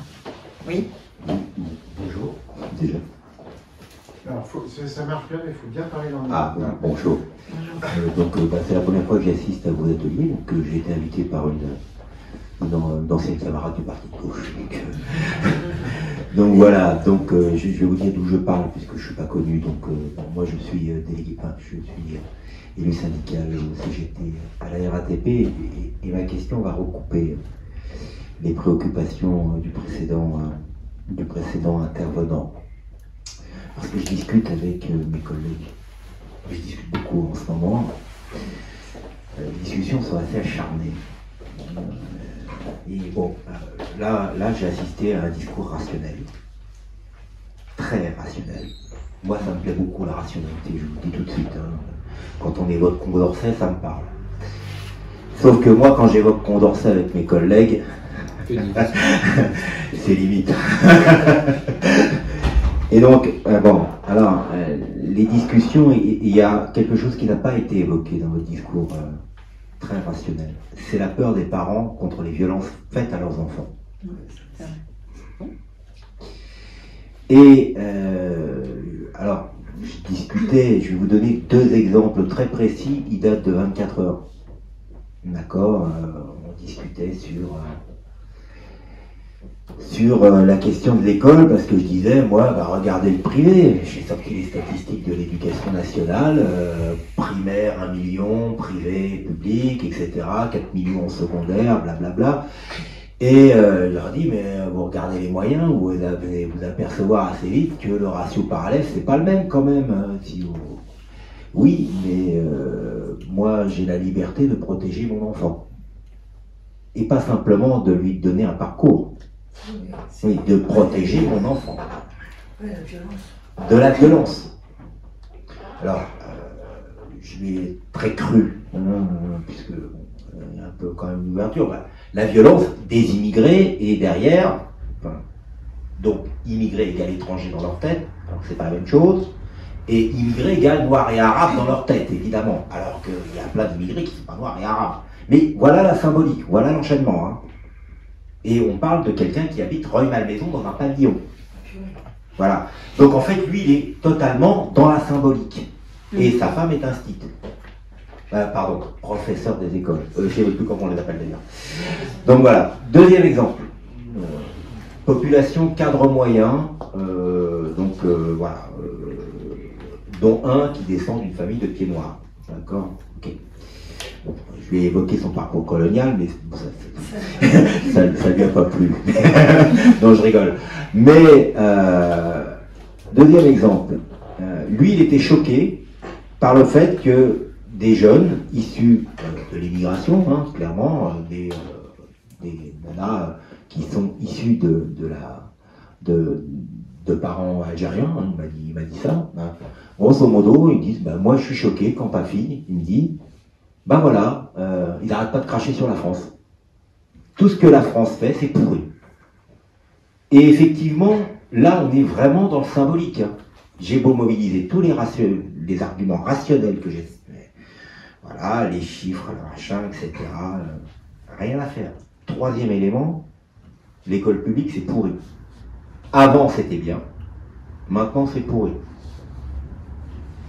Oui. Bonjour. Déjà. Alors, ça marche bien, mais il faut bien parler dans le... Ah, bonjour. C'est la première fois que j'assiste à vos ateliers, donc j'ai été invité par une d'anciens camarades du parti de gauche. Donc voilà, donc je vais vous dire d'où je parle puisque je suis pas connu. Donc moi je suis délégué, enfin, je suis élu syndical au CGT à la RATP et ma question va recouper les préoccupations du précédent intervenant. Parce que je discute avec mes collègues, je discute beaucoup en ce moment. Les discussions sont assez acharnées. Et bon, là j'ai assisté à un discours rationnel. Très rationnel. Moi, ça me plaît beaucoup la rationalité, je vous le dis tout de suite. Hein. Quand on évoque Condorcet, ça me parle. Sauf que moi, quand j'évoque Condorcet avec mes collègues, c'est limite. Et donc, bon, alors, les discussions, il y a quelque chose qui n'a pas été évoqué dans votre discours très rationnel. C'est la peur des parents contre les violences faites à leurs enfants. Et alors, je discutais, je vais vous donner 2 exemples très précis, ils datent de 24 heures. D'accord, on discutait sur la question de l'école, parce que je disais, moi, regardez le privé. J'ai sorti les statistiques de l'éducation nationale, primaire 1 million, privé, public, etc., 4 millions en secondaire, blablabla. Et je leur dis, mais vous regardez les moyens, vous allez vous apercevoir assez vite que le ratio parallèle, c'est pas le même quand même. Hein, si vous... Oui, mais moi, j'ai la liberté de protéger mon enfant. Et pas simplement de lui donner un parcours. Oui, de protéger mon enfant. De la violence. Alors, je vais très cru, puisque il y a un peu quand même une ouverture. La violence des immigrés et derrière, donc immigrés égale étrangers dans leur tête, donc c'est pas la même chose, et immigrés égale noirs et arabes dans leur tête, évidemment, alors qu'il y a plein d'immigrés qui ne sont pas noirs et arabes. Mais voilà la symbolique, voilà l'enchaînement. Hein. Et on parle de quelqu'un qui habite Rueil-Malmaison dans un pavillon. Voilà. Donc en fait, lui, il est totalement dans la symbolique. Et sa femme est instite. Pardon, professeur des écoles. Je ne sais plus comment on les appelle d'ailleurs. Donc voilà. 2e exemple. Population cadre moyen. Voilà. Dont un qui descend d'une famille de pieds noirs. D'accord. Ok. Je vais évoquer son parcours colonial, mais ça lui a pas plu. Non, je rigole. Mais, 2e exemple. Lui, il était choqué par le fait que des jeunes issus de l'immigration, hein, clairement, des nanas qui sont issus de parents algériens, hein, il m'a dit ça. Hein. Grosso modo, ils disent, moi je suis choqué quand ta fille, il me dit, voilà, ils n'arrêtent pas de cracher sur la France. Tout ce que la France fait, c'est pourri. Et effectivement, là, on est vraiment dans le symbolique. Hein. J'ai beau mobiliser tous les arguments rationnels que j'ai, voilà, les chiffres, le machin, etc. Rien à faire. 3e élément, l'école publique, c'est pourri. Avant, c'était bien. Maintenant, c'est pourri.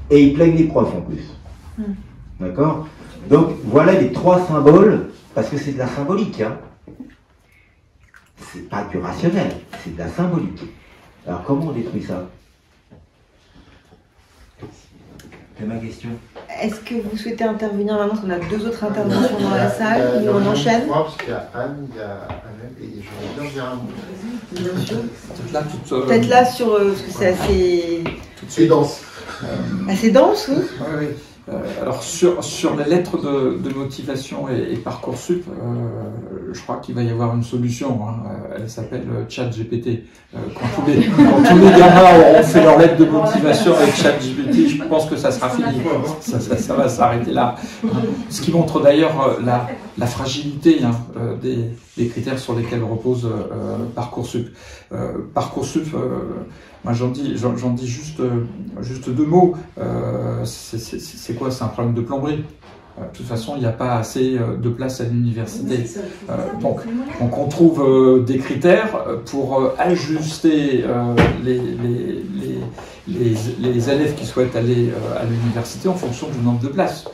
Et ils plaignent les profs en plus. D'accord ? Donc, voilà les 3 symboles, parce que c'est de la symbolique. Hein. C'est pas du rationnel, c'est de la symbolique. Alors, comment on détruit ça ? C'est ma question. Est-ce que vous souhaitez intervenir maintenant, parce qu'on a 2 autres interventions dans la salle, ou on enchaîne ? Parce qu'il y a Anne, il y a Annette, et je vais bien dire un mot. Bien sûr. Peut-être là sur parce que c'est assez... C'est dense. Assez dense, oui. Oui. Alors sur les lettres de motivation et Parcoursup, je crois qu'il va y avoir une solution. Hein. Elle s'appelle ChatGPT. Quand tous les gamins auront fait leur lettre de motivation avec ChatGPT, je pense que ça sera fini. Ça va s'arrêter là. Ce qui montre d'ailleurs la fragilité des critères sur lesquels repose Parcoursup. Parcoursup, moi j'en dis juste 2 mots. C'est quoi? C'est un problème de plomberie. De toute façon, il n'y a pas assez de place à l'université. Donc on trouve des critères pour ajuster les élèves qui souhaitent aller à l'université en fonction du nombre de places.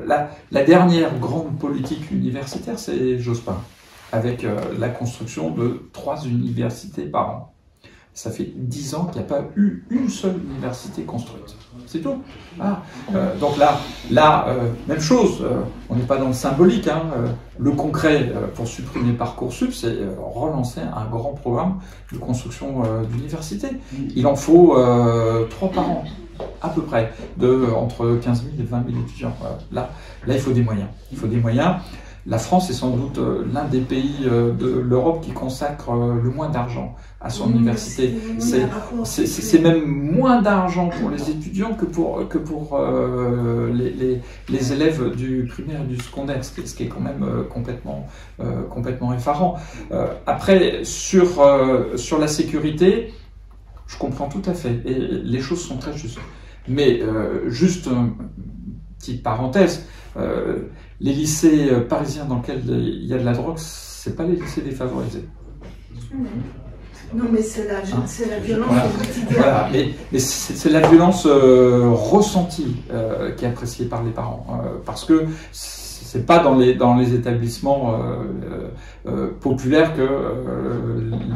La dernière grande politique universitaire, c'est Jospin. avec la construction de 3 universités par an. Ça fait 10 ans qu'il n'y a pas eu une seule université construite. C'est tout. Ah, donc là même chose, on n'est pas dans le symbolique. Hein, le concret pour supprimer Parcoursup, c'est relancer un grand programme de construction d'université. Il en faut 3 par an, à peu près, entre 15 000 et 20 000 étudiants. Là, il faut des moyens. Il faut des moyens. La France est sans doute l'un des pays de l'Europe qui consacre le moins d'argent à son université. C'est même moins d'argent pour les étudiants que pour les élèves du primaire et du secondaire, ce qui est quand même complètement effarant. Après, sur la sécurité, je comprends tout à fait, et les choses sont très justes. Mais juste une petite parenthèse, les lycées parisiens dans lesquels il y a de la drogue, c'est pas les lycées défavorisés. Non, mais c'est la violence au quotidien. Voilà, mais c'est la violence ressentie qui est appréciée par les parents, parce que c'est pas dans les établissements populaires que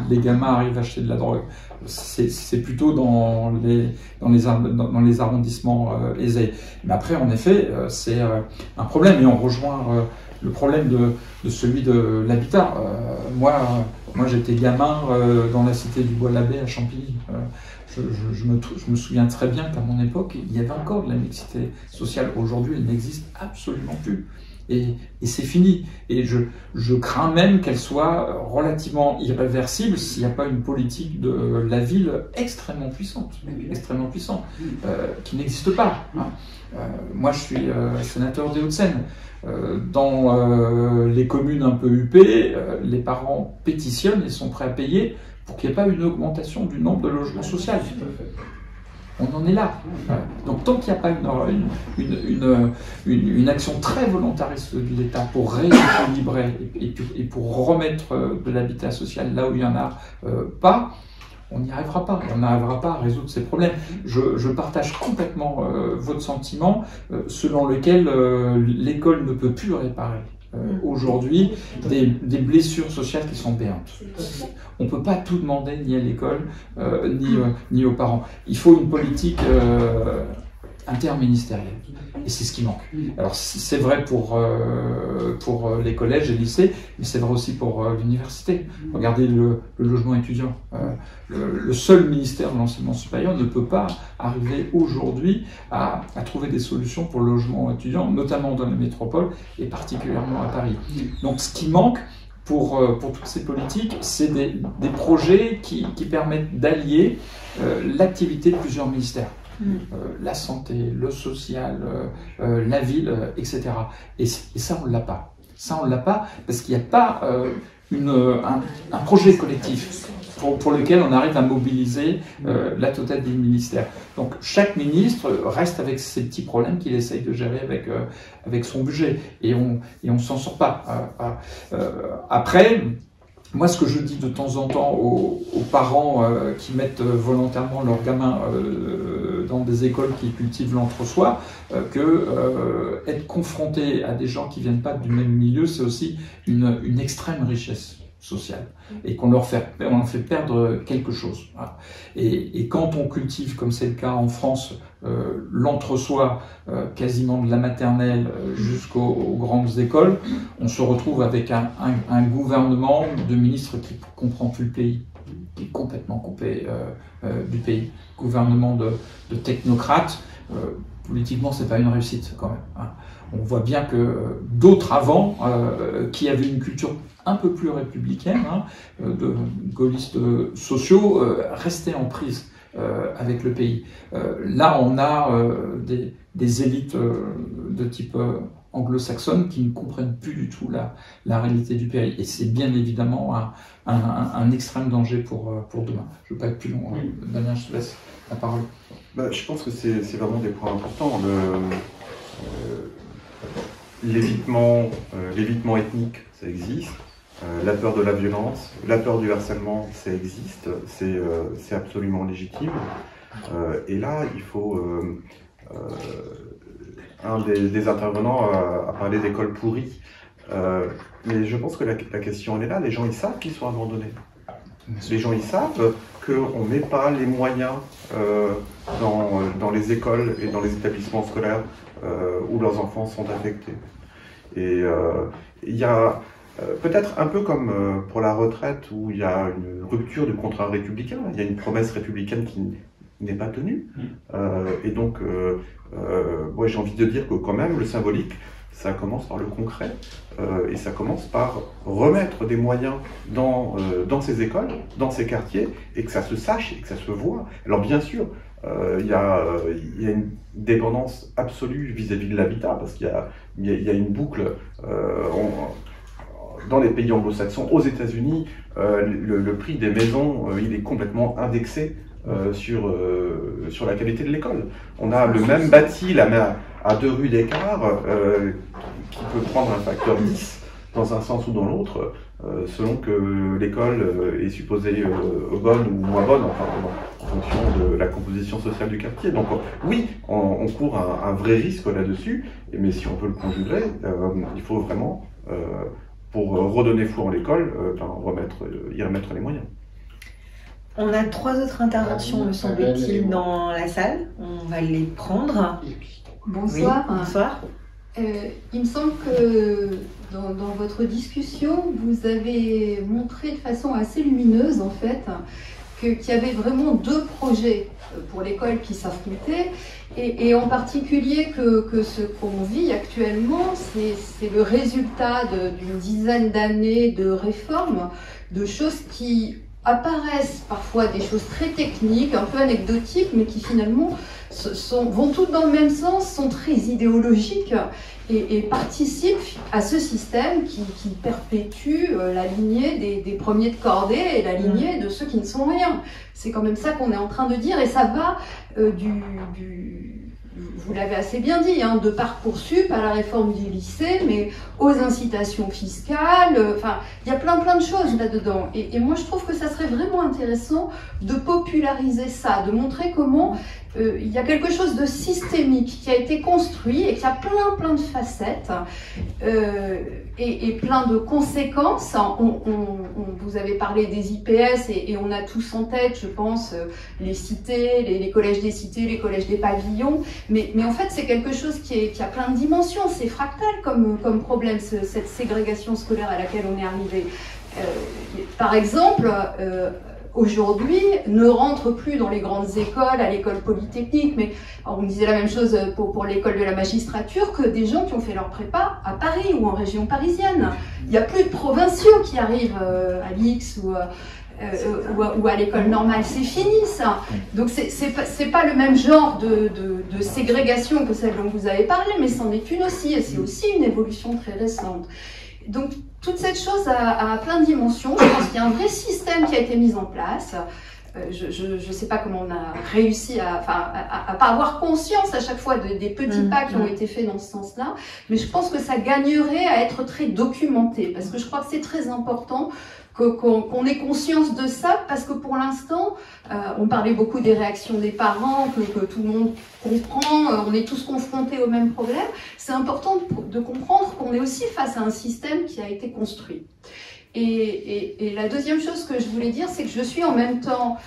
les gamins arrivent à acheter de la drogue. C'est plutôt dans les arrondissements aisés. Mais après, en effet, c'est un problème, et on rejoint le problème de celui de l'habitat. Moi, j'étais gamin dans la cité du Bois-l'Abbé à Chantilly. Je me souviens très bien qu'à mon époque, il y avait encore de la mixité sociale. Aujourd'hui, elle n'existe absolument plus. Et c'est fini. Et je crains même qu'elle soit relativement irréversible s'il n'y a pas une politique de la ville extrêmement puissante, qui n'existe pas. Hein. Moi, je suis sénateur des Hauts-de-Seine. Dans les communes un peu huppées, les parents pétitionnent et sont prêts à payer pour qu'il n'y ait pas une augmentation du nombre de logements sociaux. On en est là. Donc tant qu'il n'y a pas une action très volontariste de l'État pour rééquilibrer et pour remettre de l'habitat social là où il n'y en a pas, on n'y arrivera pas. On n'arrivera pas à résoudre ces problèmes. Je partage complètement votre sentiment selon lequel l'école ne peut plus réparer. Aujourd'hui, des blessures sociales qui sont béantes. On ne peut pas tout demander ni à l'école, ni aux parents. Il faut une politique interministérielle. Et c'est ce qui manque. Alors c'est vrai pour les collèges et lycées, mais c'est vrai aussi pour l'université. Regardez le logement étudiant. Le seul ministère de l'enseignement supérieur ne peut pas arriver aujourd'hui à trouver des solutions pour le logement étudiant, notamment dans les métropoles et particulièrement à Paris. Donc ce qui manque pour toutes ces politiques, c'est des projets qui permettent d'allier l'activité de plusieurs ministères. La santé, le social, la ville, etc. Et ça, on ne l'a pas. Ça, on ne l'a pas parce qu'il n'y a pas un projet collectif pour lequel on arrive à mobiliser la totalité des ministères. Donc chaque ministre reste avec ses petits problèmes qu'il essaye de gérer avec son budget. Et on s'en sort pas. Après, moi, ce que je dis de temps en temps aux parents qui mettent volontairement leurs gamins dans des écoles qui cultivent l'entre-soi, que être confronté à des gens qui viennent pas du même milieu, c'est aussi une extrême richesse sociale, et qu'on leur fait perdre quelque chose. Voilà. Et quand on cultive, comme c'est le cas en France, l'entre-soi, quasiment de la maternelle jusqu'aux grandes écoles, on se retrouve avec un gouvernement de ministres qui ne comprend plus le pays, qui est complètement coupé du pays. Gouvernement de technocrates, politiquement, c'est pas une réussite quand même. Hein. On voit bien que d'autres avant, qui avaient une culture un peu plus républicaine, hein, de gaullistes sociaux, restaient en prise avec le pays. Là, on a des élites de type anglo-saxonne qui ne comprennent plus du tout la réalité du pays. Et c'est bien évidemment un extrême danger pour demain. Je ne veux pas être plus long. Damien, je te laisse la parole. Je pense que c'est vraiment des points importants. L'évitement ethnique, ça existe. La peur de la violence, la peur du harcèlement, ça existe. C'est absolument légitime. Et là, il faut... un des intervenants a parlé d'écoles pourries. Mais je pense que la question elle est là, les gens ils savent qu'ils sont abandonnés. Les gens ils savent qu'on ne met pas les moyens dans les écoles et dans les établissements scolaires où leurs enfants sont affectés. Et il y a peut-être un peu comme pour la retraite où il y a une rupture du contrat républicain, il y a une promesse républicaine qui n'est pas tenue. Et donc, moi j'ai envie de dire que quand même le symbolique, ça commence par le concret et ça commence par remettre des moyens dans ces écoles, dans ces quartiers, et que ça se sache et que ça se voit. Alors bien sûr, il y a une dépendance absolue vis-à-vis de l'habitat, parce qu'il y a une boucle dans les pays anglo-saxons. Aux États-Unis, le prix des maisons, il est complètement indexé sur la qualité de l'école. On a le même bâti, à 2 rues d'écart, qui peut prendre un facteur 10 dans un sens ou dans l'autre, selon que l'école est supposée bonne ou moins bonne, enfin, en fonction de la composition sociale du quartier. Donc oui, on court un vrai risque là-dessus, mais si on veut le conjurer, il faut vraiment, pour redonner foi en l'école, y remettre les moyens. On a 3 autres interventions, me semble-t-il, dans la salle. On va les prendre. Bonsoir. Oui, bonsoir. Il me semble que dans votre discussion, vous avez montré de façon assez lumineuse, en fait, qu'il y avait vraiment 2 projets pour l'école qui s'affrontaient, et en particulier que ce qu'on vit actuellement, c'est le résultat d'une dizaine d'années de réformes, de choses qui apparaissent parfois des choses très techniques, un peu anecdotiques, mais qui finalement vont toutes dans le même sens, sont très idéologiques et participent à ce système qui perpétue la lignée des premiers de cordée et la lignée de ceux qui ne sont rien. C'est quand même ça qu'on est en train de dire, et ça va vous l'avez assez bien dit, de Parcoursup à la réforme du lycée, mais aux incitations fiscales, enfin, il y a plein de choses là-dedans. Et moi, je trouve que ça serait vraiment intéressant de populariser ça, de montrer comment il y a quelque chose de systémique qui a été construit et qui a plein de facettes et plein de conséquences. Vous avez parlé des IPS et on a tous en tête, je pense, les cités, les collèges des cités, les collèges des pavillons, mais en fait c'est quelque chose qui a plein de dimensions, c'est fractal comme problème, cette ségrégation scolaire à laquelle on est arrivé. Par exemple, aujourd'hui, ne rentrent plus dans les grandes écoles, à l'école polytechnique, mais on disait la même chose pour l'école de la magistrature, que des gens qui ont fait leur prépa à Paris ou en région parisienne. Il n'y a plus de provinciaux qui arrivent à l'X ou à l'école normale, c'est fini ça. Donc c'est pas le même genre de ségrégation que celle dont vous avez parlé, mais c'en est une aussi, et c'est aussi une évolution très récente. Donc toute cette chose a plein de dimensions. Je pense qu'il y a un vrai système qui a été mis en place. Je ne sais pas comment on a réussi à pas avoir conscience à chaque fois des petits pas qui ont été faits dans ce sens-là, mais je pense que ça gagnerait à être très documenté, parce que je crois que c'est très important qu'on ait conscience de ça, parce que pour l'instant, on parlait beaucoup des réactions des parents, que tout le monde comprend, on est tous confrontés au même problème. C'est important de comprendre qu'on est aussi face à un système qui a été construit. Et la deuxième chose que je voulais dire, c'est que je suis en même temps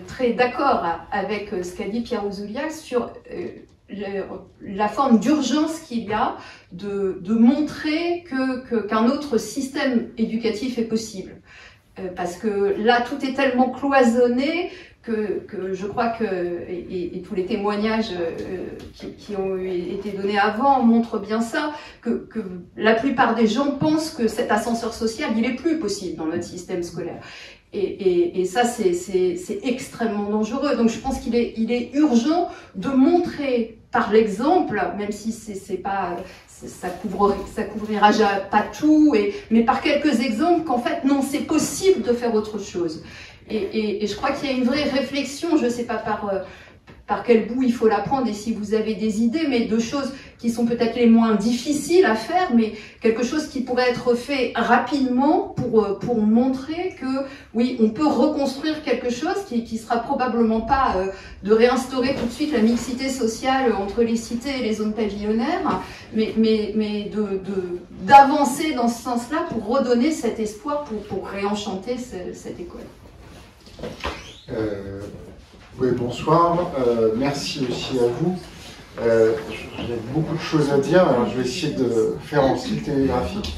très d'accord avec ce qu'a dit Pierre Ouzoulias sur la forme d'urgence qu'il y a de montrer qu'un autre système éducatif est possible. Parce que là, tout est tellement cloisonné que je crois que, et tous les témoignages qui ont été donnés avant montrent bien ça, que la plupart des gens pensent que cet ascenseur social, il est plus possible dans notre système scolaire. Et ça, c'est extrêmement dangereux. Donc je pense qu'il est urgent de montrer par l'exemple, même si ça couvrira pas tout, mais par quelques exemples qu'en fait, non, c'est possible de faire autre chose. Et je crois qu'il y a une vraie réflexion, je ne sais pas par quel bout il faut la prendre et si vous avez des idées, mais de choses qui sont peut-être les moins difficiles à faire, mais quelque chose qui pourrait être fait rapidement pour montrer que oui, on peut reconstruire quelque chose qui sera probablement pas de réinstaurer tout de suite la mixité sociale entre les cités et les zones pavillonnaires, mais d'avancer dans ce sens-là pour redonner cet espoir, pour réenchanter cette école. Oui, bonsoir. Merci aussi à vous. J'ai beaucoup de choses à dire, alors je vais essayer de faire en style télégraphique.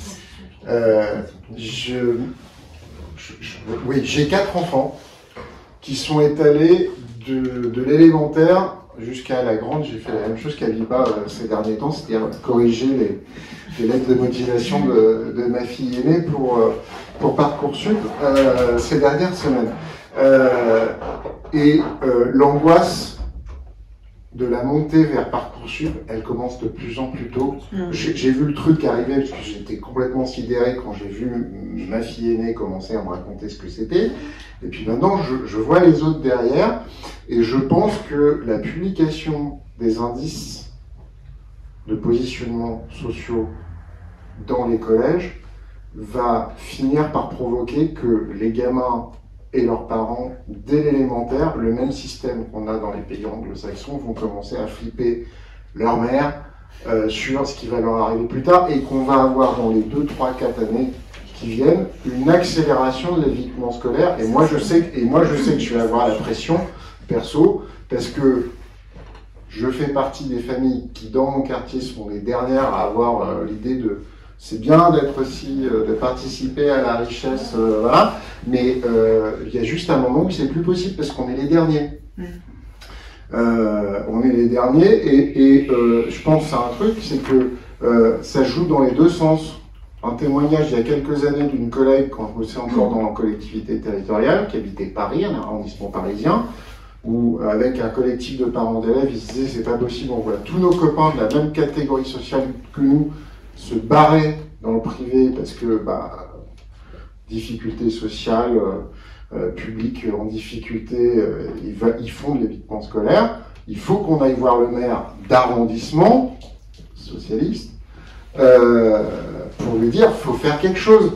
Oui, j'ai 4 enfants qui sont étalés de l'élémentaire jusqu'à la grande. J'ai fait la même chose qu'Aviva ces derniers temps, c'est-à-dire corriger les lettres de motivation de ma fille aînée pour Parcoursup ces dernières semaines. L'angoisse de la montée vers Parcoursup, elle commence de plus en plus tôt. J'ai vu le truc arriver parce que j'étais complètement sidéré quand j'ai vu ma fille aînée commencer à me raconter ce que c'était. Et puis maintenant, je vois les autres derrière et je pense que la publication des indices de positionnement sociaux dans les collèges va finir par provoquer que les gamins et leurs parents, dès l'élémentaire, le même système qu'on a dans les pays anglo-saxons, vont commencer à flipper leur mère sur ce qui va leur arriver plus tard et qu'on va avoir dans les 2, 3, 4 années qui viennent une accélération de l'évitement scolaire. Et moi, je sais que je vais avoir la pression perso parce que je fais partie des familles qui, dans mon quartier, sont les dernières à avoir l'idée de c'est bien d'être aussi, de participer à la richesse, voilà, mais il y a juste un moment où c'est plus possible parce qu'on est les derniers. On est les derniers et je pense à un truc, c'est que ça joue dans les deux sens. Un témoignage il y a quelques années d'une collègue quand je bossais encore dans la collectivité territoriale, qui habitait Paris, un arrondissement parisien, où avec un collectif de parents d'élèves, ils se disaient c'est pas possible, on voit tous nos copains de la même catégorie sociale que nous se barrer dans le privé parce que difficultés sociales, publics en difficulté, ils font de l'évitement scolaire. Il faut qu'on aille voir le maire d'arrondissement socialiste pour lui dire faut faire quelque chose.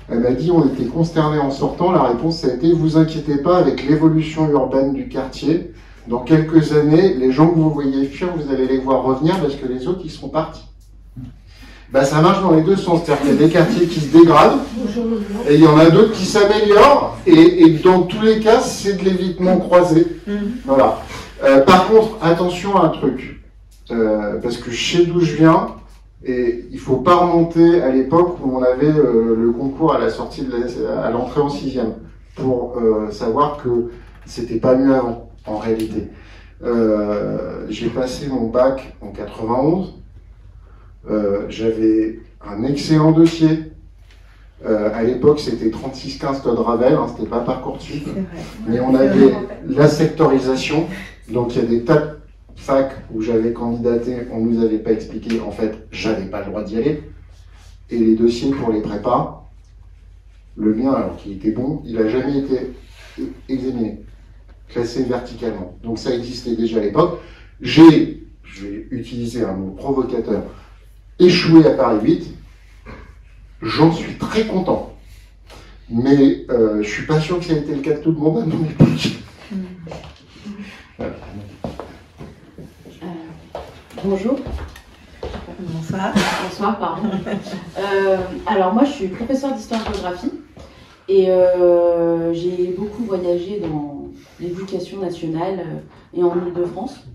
Elle m'a dit on était consternés en sortant, la réponse a été vous inquiétez pas, avec l'évolution urbaine du quartier, dans quelques années, les gens que vous voyez fuir, vous allez les voir revenir parce que les autres ils sont partis. Ça marche dans les deux sens, c'est-à-dire qu'il y a des quartiers qui se dégradent et il y en a d'autres qui s'améliorent et dans tous les cas c'est de l'évitement croisé. Voilà. Par contre, attention à un truc, parce que je sais d'où je viens et il faut pas remonter à l'époque où on avait le concours à la sortie à l'entrée en 6e pour savoir que c'était pas mieux avant en réalité. J'ai passé mon bac en 91. J'avais un excellent dossier. À l'époque, c'était 3615 Code Ravel, hein, c'était pas Parcoursup. Mais on avait la sectorisation. Donc il y a des tas de facs où j'avais candidaté, on nous avait pas expliqué. En fait, j'avais pas le droit d'y aller. Et les dossiers pour les prépas, le mien, alors qu'il était bon, il a jamais été examiné, classé verticalement. Donc ça existait déjà à l'époque. Je vais utiliser un mot provocateur, échoué à Paris 8, j'en suis très content. Mais je suis pas sûr que ça a été le cas de tout le monde à mon époque. Voilà. Bonjour. Bonsoir. Bonsoir, pardon. Alors moi je suis professeure d'histoire-géographie et j'ai beaucoup voyagé dans l'éducation nationale et en Ile-de-France.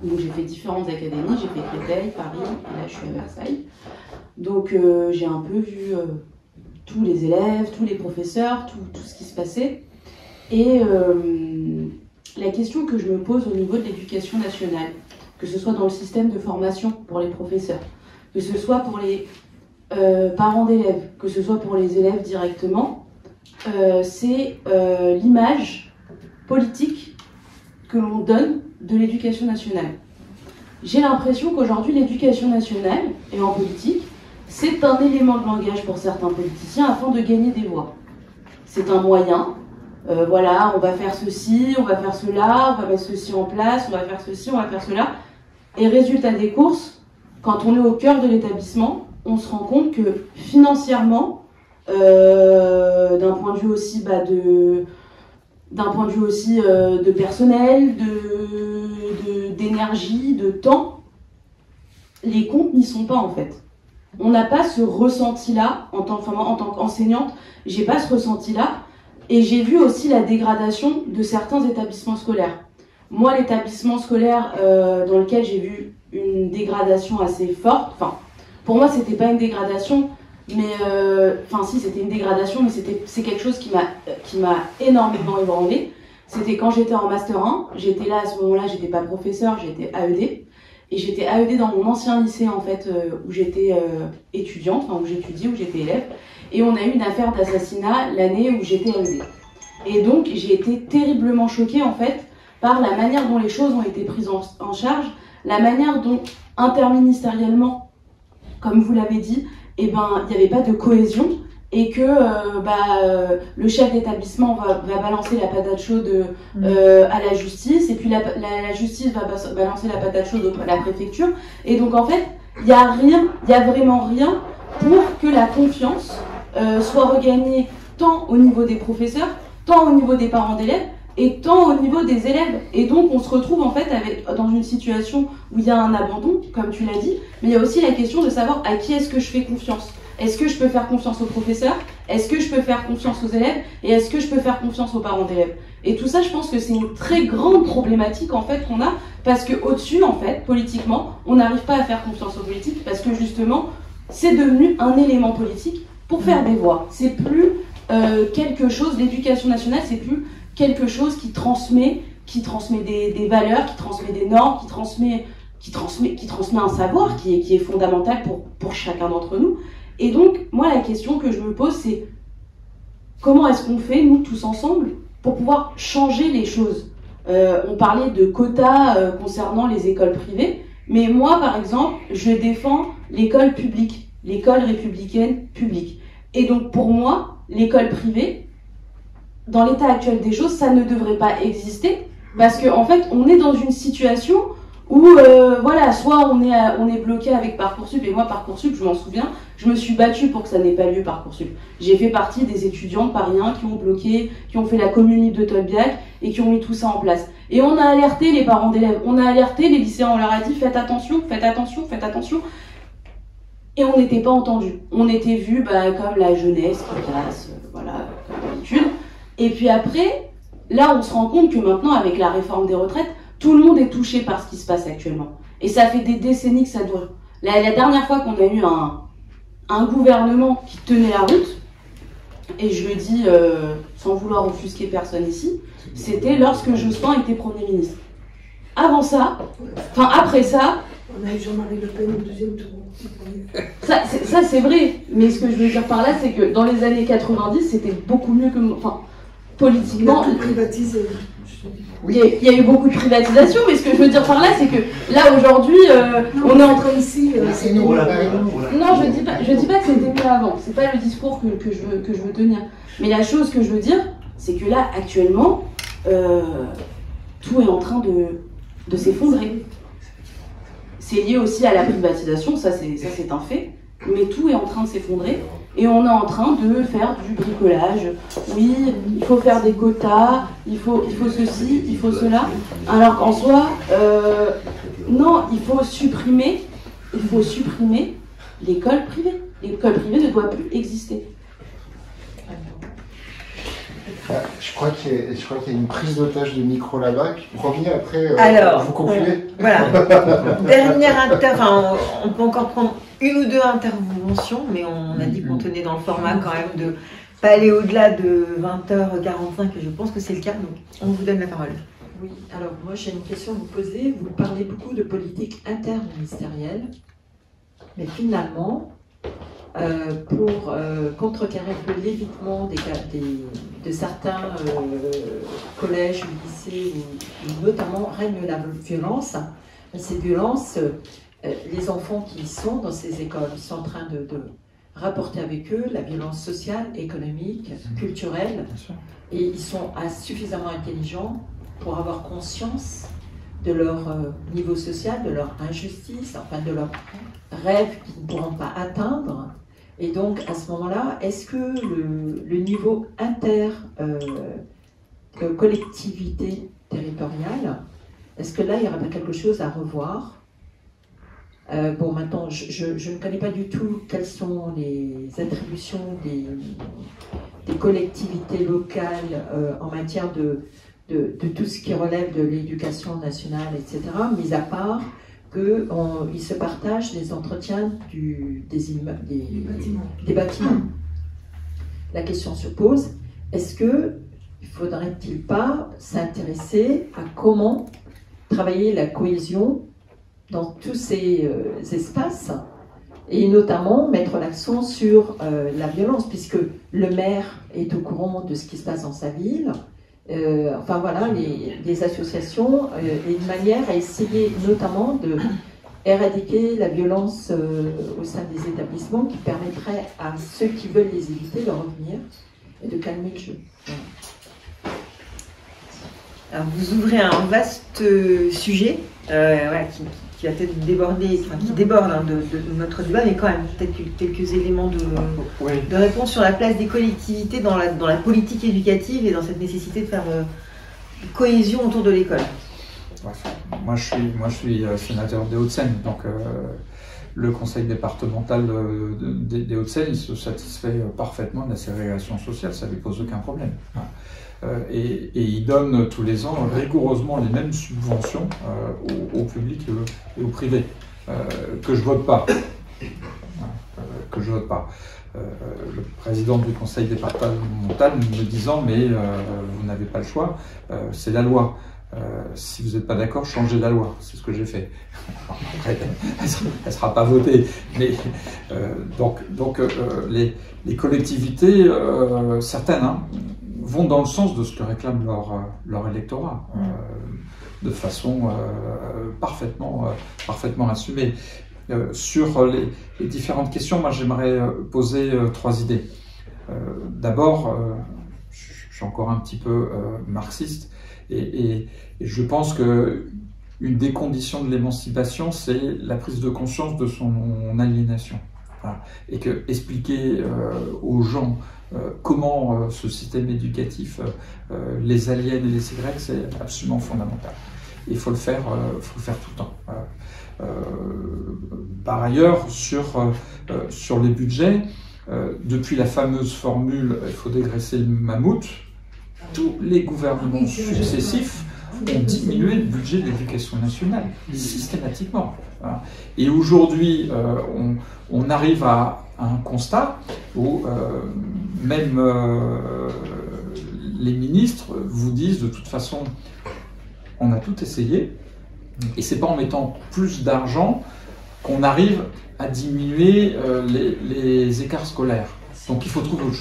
Donc j'ai fait différentes académies, j'ai fait Créteil, Paris, et là je suis à Versailles. Donc j'ai un peu vu tous les élèves, tous les professeurs, tout ce qui se passait. Et la question que je me pose au niveau de l'éducation nationale, que ce soit dans le système de formation pour les professeurs, que ce soit pour les parents d'élèves, que ce soit pour les élèves directement, c'est l'image politique que l'on donne de l'éducation nationale. J'ai l'impression qu'aujourd'hui, l'éducation nationale, et en politique, c'est un élément de langage pour certains politiciens afin de gagner des voix. C'est un moyen voilà, on va faire ceci, on va faire cela, on va mettre ceci en place, on va faire ceci, on va faire cela. Et résultat des courses, quand on est au cœur de l'établissement, on se rend compte que financièrement, d'un point de vue aussi de personnel, d'énergie, de temps, les comptes n'y sont pas en fait. On n'a pas ce ressenti-là, en tant qu'enseignante, j'ai pas ce ressenti-là, et j'ai vu aussi la dégradation de certains établissements scolaires. Moi, l'établissement scolaire dans lequel j'ai vu une dégradation assez forte, enfin, pour moi, c'était pas une dégradation, mais si, c'était une dégradation, mais c'est quelque chose qui m'a énormément ébranlée. C'était quand j'étais en Master 1, j'étais là, à ce moment-là, j'étais pas professeur, j'étais AED. Et j'étais AED dans mon ancien lycée, en fait, où j'étais étudiante, enfin, où j'étudiais, où j'étais élève. Et on a eu une affaire d'assassinat l'année où j'étais AED. Et donc, j'ai été terriblement choquée, en fait, par la manière dont les choses ont été prises en charge, la manière dont, interministériellement, comme vous l'avez dit, il n'y avait pas de cohésion, et que le chef d'établissement va balancer la patate chaude à la justice, et puis la justice va balancer la patate chaude à la préfecture. Et donc en fait, il y a vraiment rien pour que la confiance soit regagnée tant au niveau des professeurs, tant au niveau des parents d'élèves, et tant au niveau des élèves. Et donc on se retrouve en fait dans une situation où il y a un abandon, comme tu l'as dit, mais il y a aussi la question de savoir à qui est-ce que je fais confiance. Est-ce que je peux faire confiance aux professeurs? Est-ce que je peux faire confiance aux élèves? Et est-ce que je peux faire confiance aux parents d'élèves? Et tout ça, je pense que c'est une très grande problématique en fait qu'on a, parce que au-dessus, en fait, politiquement, on n'arrive pas à faire confiance aux politiques, parce que justement, c'est devenu un élément politique pour faire des voix. C'est plus quelque chose, l'éducation nationale, c'est plus quelque chose qui transmet des valeurs, qui transmet des normes, qui transmet un savoir qui est fondamental pour chacun d'entre nous. Et donc, moi, la question que je me pose, c'est comment est-ce qu'on fait, nous, tous ensemble, pour pouvoir changer les choses? On parlait de quotas concernant les écoles privées, mais moi, par exemple, je défends l'école publique, l'école républicaine publique. Et donc, pour moi, l'école privée, dans l'état actuel des choses, ça ne devrait pas exister, parce qu'en fait, on est dans une situation où, soit on est bloqué avec Parcoursup, et moi, Parcoursup, je m'en souviens, je me suis battue pour que ça n'ait pas lieu, Parcoursup. J'ai fait partie des étudiants parisiens qui ont bloqué, qui ont fait la commune libre de Tolbiac, et qui ont mis tout ça en place. Et on a alerté les parents d'élèves, on a alerté les lycéens, on leur a dit, faites attention, faites attention, faites attention. Et on n'était pas entendus. On était vus comme la jeunesse qui casse, comme d'habitude. Et puis après, là, on se rend compte que maintenant, avec la réforme des retraites, tout le monde est touché par ce qui se passe actuellement. Et ça fait des décennies que ça dure. La dernière fois qu'on a eu un gouvernement qui tenait la route, et je le dis sans vouloir offusquer personne ici, c'était lorsque Jospin était Premier ministre. Après ça... On a eu Jean-Marie Le Pen au deuxième tour. Ça c'est vrai, mais ce que je veux dire par là, c'est que dans les années 90, c'était beaucoup mieux que... politiquement... On a tout privatisé. Il y a eu beaucoup de privatisation, mais ce que je veux dire par là, c'est que là aujourd'hui, on est en train ici. Non, je dis pas que c'était mieux avant. C'est pas le discours que je veux tenir. Mais la chose que je veux dire, c'est que là actuellement, tout est en train de s'effondrer. C'est lié aussi à la privatisation, ça c'est un fait. Mais tout est en train de s'effondrer. Et on est en train de faire du bricolage. Oui, il faut faire des quotas, il faut ceci, il faut cela. Alors qu'en soi, non, il faut supprimer l'école privée. L'école privée ne doit plus exister. Je crois qu'il y a une prise d'otage de micro là-bas. Revenez après, alors, vous concluez. Voilà. On peut encore prendre une ou deux interventions, mais on a dit qu'on tenait dans le format quand même de pas aller au-delà de 20h45, et je pense que c'est le cas, donc on vous donne la parole. Oui, alors moi j'ai une question à vous poser. Vous parlez beaucoup de politique interministérielle, mais finalement, pour contrecarrer un peu l'évitement de certains collèges ou lycées, où notamment règne la violence, ces violences, les enfants qui sont dans ces écoles sont en train rapporter avec eux la violence sociale, économique, culturelle, et ils sont suffisamment intelligents pour avoir conscience de leur niveau social, de leur injustice, enfin de leurs rêves qu'ils ne pourront pas atteindre. Et donc, à ce moment-là, est-ce que le niveau collectivité territoriale, est-ce que là, il y aurait pas quelque chose à revoir? Bon, maintenant, je ne connais pas du tout quelles sont les attributions des collectivités locales en matière de tout ce qui relève de l'éducation nationale, etc., mis à part qu'ils se partagent les entretiens des bâtiments. La question se pose, est-ce qu'il ne faudrait-il pas s'intéresser à comment travailler la cohésion dans tous ces espaces, et notamment mettre l'accent sur la violence, puisque le maire est au courant de ce qui se passe dans sa ville. Enfin voilà, les associations, et une manière à essayer notamment de éradiquer la violence au sein des établissements, qui permettrait à ceux qui veulent les éviter de revenir et de calmer le jeu. Voilà. Alors vous ouvrez un vaste sujet voilà, qui va peut-être déborder, enfin qui déborde de notre débat, mais quand même peut-être quelques éléments de réponse sur la place des collectivités dans la politique éducative et dans cette nécessité de faire cohésion autour de l'école. Ouais. Moi je suis sénateur des Hauts-de-Seine, donc le conseil départemental des Hauts-de-Seine il se satisfait parfaitement de la ségrégation sociale, ça ne lui pose aucun problème. Et il donne tous les ans rigoureusement les mêmes subventions au public et au privé, que je vote pas. Le président du conseil départemental me disant mais vous n'avez pas le choix, c'est la loi. Si vous n'êtes pas d'accord, changez la loi. C'est ce que j'ai fait. Après, elle ne sera pas votée. Mais, donc les collectivités, certaines, vont dans le sens de ce que réclame leur électorat, de façon parfaitement assumée. Sur les différentes questions, moi j'aimerais poser 3 idées. D'abord, je suis encore un petit peu marxiste, et je pense que une des conditions de l'émancipation, c'est la prise de conscience de son aliénation. Voilà. Et que expliquer aux gens comment ce système éducatif les aliène et les ségrègue, c'est absolument fondamental. Il faut le faire tout le temps. Par ailleurs, sur les budgets, depuis la fameuse formule « il faut dégraisser le mammouth », tous les gouvernements successifs ont diminué le budget de l'éducation nationale, systématiquement. Et aujourd'hui, on arrive à un constat où même les ministres vous disent de toute façon, on a tout essayé, et c'est pas en mettant plus d'argent qu'on arrive à diminuer les écarts scolaires. Donc il faut trouver autre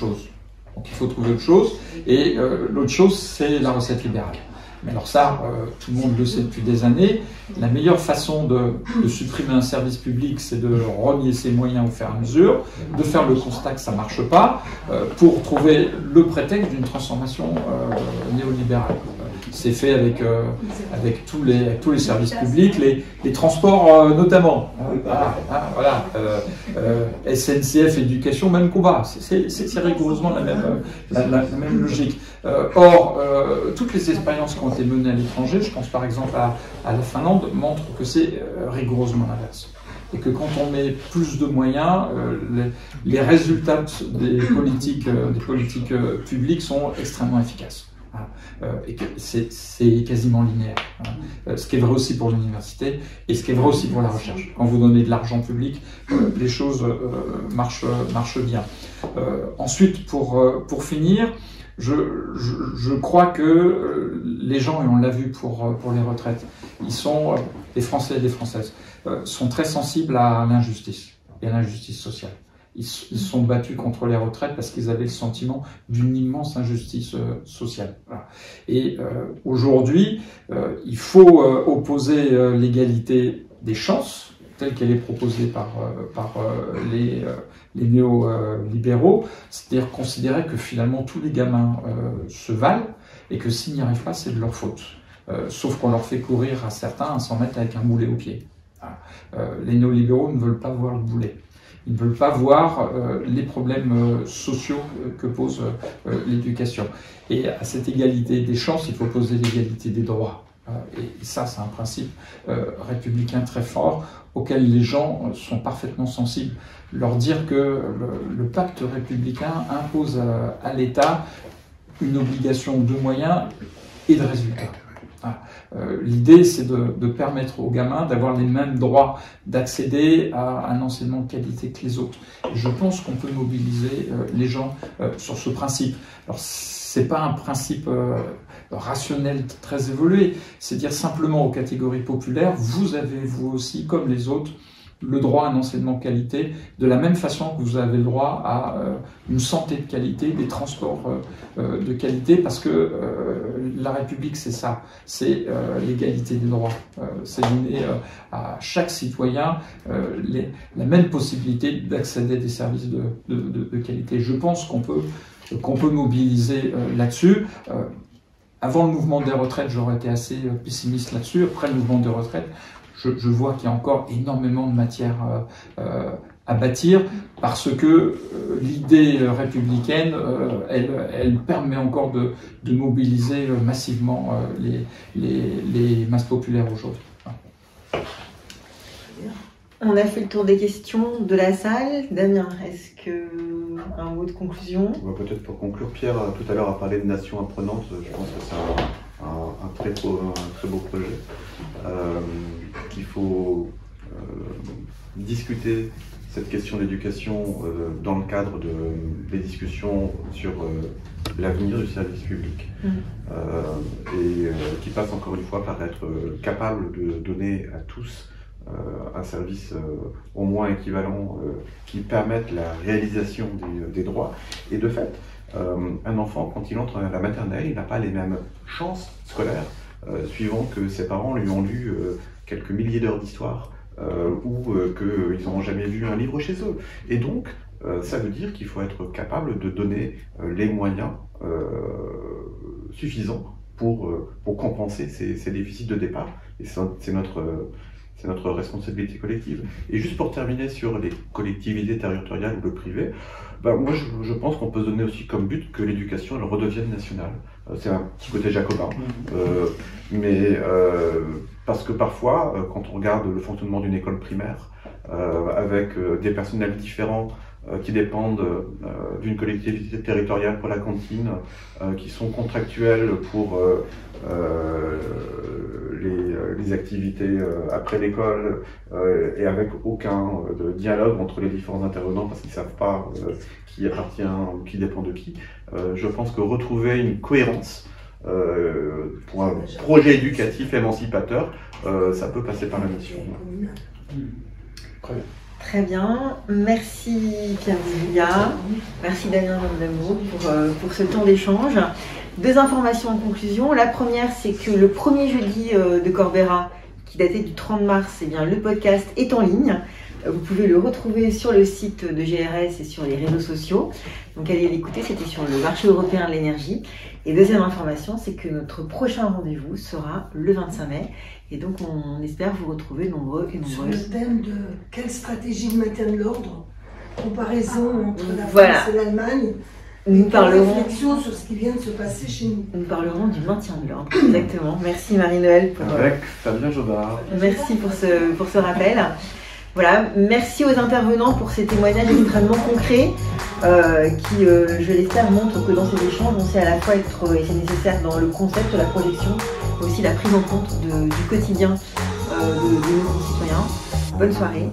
chose. Et l'autre chose, c'est la recette libérale. Mais alors ça, tout le monde le sait depuis des années, la meilleure façon de supprimer un service public, c'est de rogner ses moyens au fur et à mesure, de faire le constat que ça ne marche pas, pour trouver le prétexte d'une transformation néolibérale. C'est fait avec tous les services publics, les transports notamment. Voilà. SNCF, éducation, même combat. C'est rigoureusement la même logique. Or, toutes les expériences qui ont été menées à l'étranger, je pense par exemple à la Finlande, montrent que c'est rigoureusement l'inverse. Et que quand on met plus de moyens, les résultats des politiques publiques sont extrêmement efficaces. Et que c'est quasiment linéaire. Ce qui est vrai aussi pour l'université et ce qui est vrai aussi pour la recherche. Quand vous donnez de l'argent public, les choses marchent bien. Ensuite, pour finir, je crois que les gens, et on l'a vu pour les retraites, les Français et les Françaises, sont très sensibles à l'injustice et à l'injustice sociale. Ils se sont battus contre les retraites parce qu'ils avaient le sentiment d'une immense injustice sociale. Voilà. Et aujourd'hui, il faut opposer l'égalité des chances, telle qu'elle est proposée par les néolibéraux, c'est-à-dire considérer que finalement tous les gamins se valent et que s'ils n'y arrivent pas, c'est de leur faute. Sauf qu'on leur fait courir à certains à 100 mètres avec un boulet au pied. Les néolibéraux ne veulent pas voir le boulet. Ils ne veulent pas voir les problèmes sociaux que pose l'éducation. Et à cette égalité des chances, il faut poser l'égalité des droits. Et ça, c'est un principe républicain très fort auquel les gens sont parfaitement sensibles. Leur dire que le pacte républicain impose à l'État une obligation de moyens et de résultats. L'idée, c'est de permettre aux gamins d'avoir les mêmes droits d'accéder à un enseignement de qualité que les autres. Et je pense qu'on peut mobiliser les gens sur ce principe. Alors, c'est pas un principe rationnel très évolué, c'est dire simplement aux catégories populaires, vous avez vous aussi, comme les autres, le droit à un enseignement de qualité, de la même façon que vous avez le droit à une santé de qualité, des transports de qualité, parce que la République, c'est ça, c'est l'égalité des droits. C'est donner à chaque citoyen la même possibilité d'accéder à des services de qualité. Je pense qu'on peut mobiliser là-dessus. Avant le mouvement des retraites, j'aurais été assez pessimiste là-dessus. Après le mouvement des retraites, je vois qu'il y a encore énormément de matière à bâtir parce que l'idée républicaine, elle permet encore de mobiliser massivement les masses populaires aujourd'hui. On a fait le tour des questions de la salle. Damien, est-ce que un mot de conclusion? Peut-être pour conclure, Pierre tout à l'heure a parlé de nation apprenante. Je pense que c'est un très beau projet. Qu'il faut discuter cette question d'éducation dans le cadre des discussions sur l'avenir du service public et qui passe encore une fois par être capable de donner à tous un service au moins équivalent qui permette la réalisation des droits. Et de fait, un enfant, quand il entre à la maternelle, il n'a pas les mêmes chances scolaires suivant que ses parents lui ont lu quelques milliers d'heures d'histoire ou qu'ils n'ont jamais vu un livre chez eux. Et donc, ça veut dire qu'il faut être capable de donner les moyens suffisants pour compenser ces déficits de départ. Et c'est notre responsabilité collective. Et juste pour terminer sur les collectivités territoriales ou le privé, moi je pense qu'on peut se donner aussi comme but que l'éducation elle redevienne nationale. C'est un petit côté jacobin, mais parce que parfois, quand on regarde le fonctionnement d'une école primaire, avec des personnels différents qui dépendent d'une collectivité territoriale pour la cantine, qui sont contractuels pour les activités après l'école et avec aucun dialogue entre les différents intervenants parce qu'ils ne savent pas qui appartient ou qui dépend de qui. Je pense que retrouver une cohérence pour un projet éducatif émancipateur, ça peut passer par la mission. Très bien, merci Pierre Julia, merci Damien Vandamour pour ce temps d'échange. Deux informations en conclusion. La première, c'est que le premier jeudi de Corbera, qui datait du 30 mars, eh bien, le podcast est en ligne. Vous pouvez le retrouver sur le site de GRS et sur les réseaux sociaux. Donc allez l'écouter, c'était sur le marché européen de l'énergie. Et deuxième information, c'est que notre prochain rendez-vous sera le 25 mai. Et donc on espère vous retrouver nombreux et nombreuses. Sur le thème de quelle stratégie de maintien de l'ordre, comparaison entre la France et l'Allemagne. Nous parlerons réflexion sur ce qui vient de se passer chez nous. Nous parlerons du maintien de l'ordre. Exactement. Merci Marie-Noël pour. Avec Fabien Jobard. Merci pour ce rappel. Voilà, merci aux intervenants pour ces témoignages extrêmement concrets qui, je l'espère, montrent que dans ces échanges, on sait à la fois être, et c'est nécessaire dans le concept, la projection, mais aussi la prise en compte du quotidien de nos concitoyens. Bonne soirée.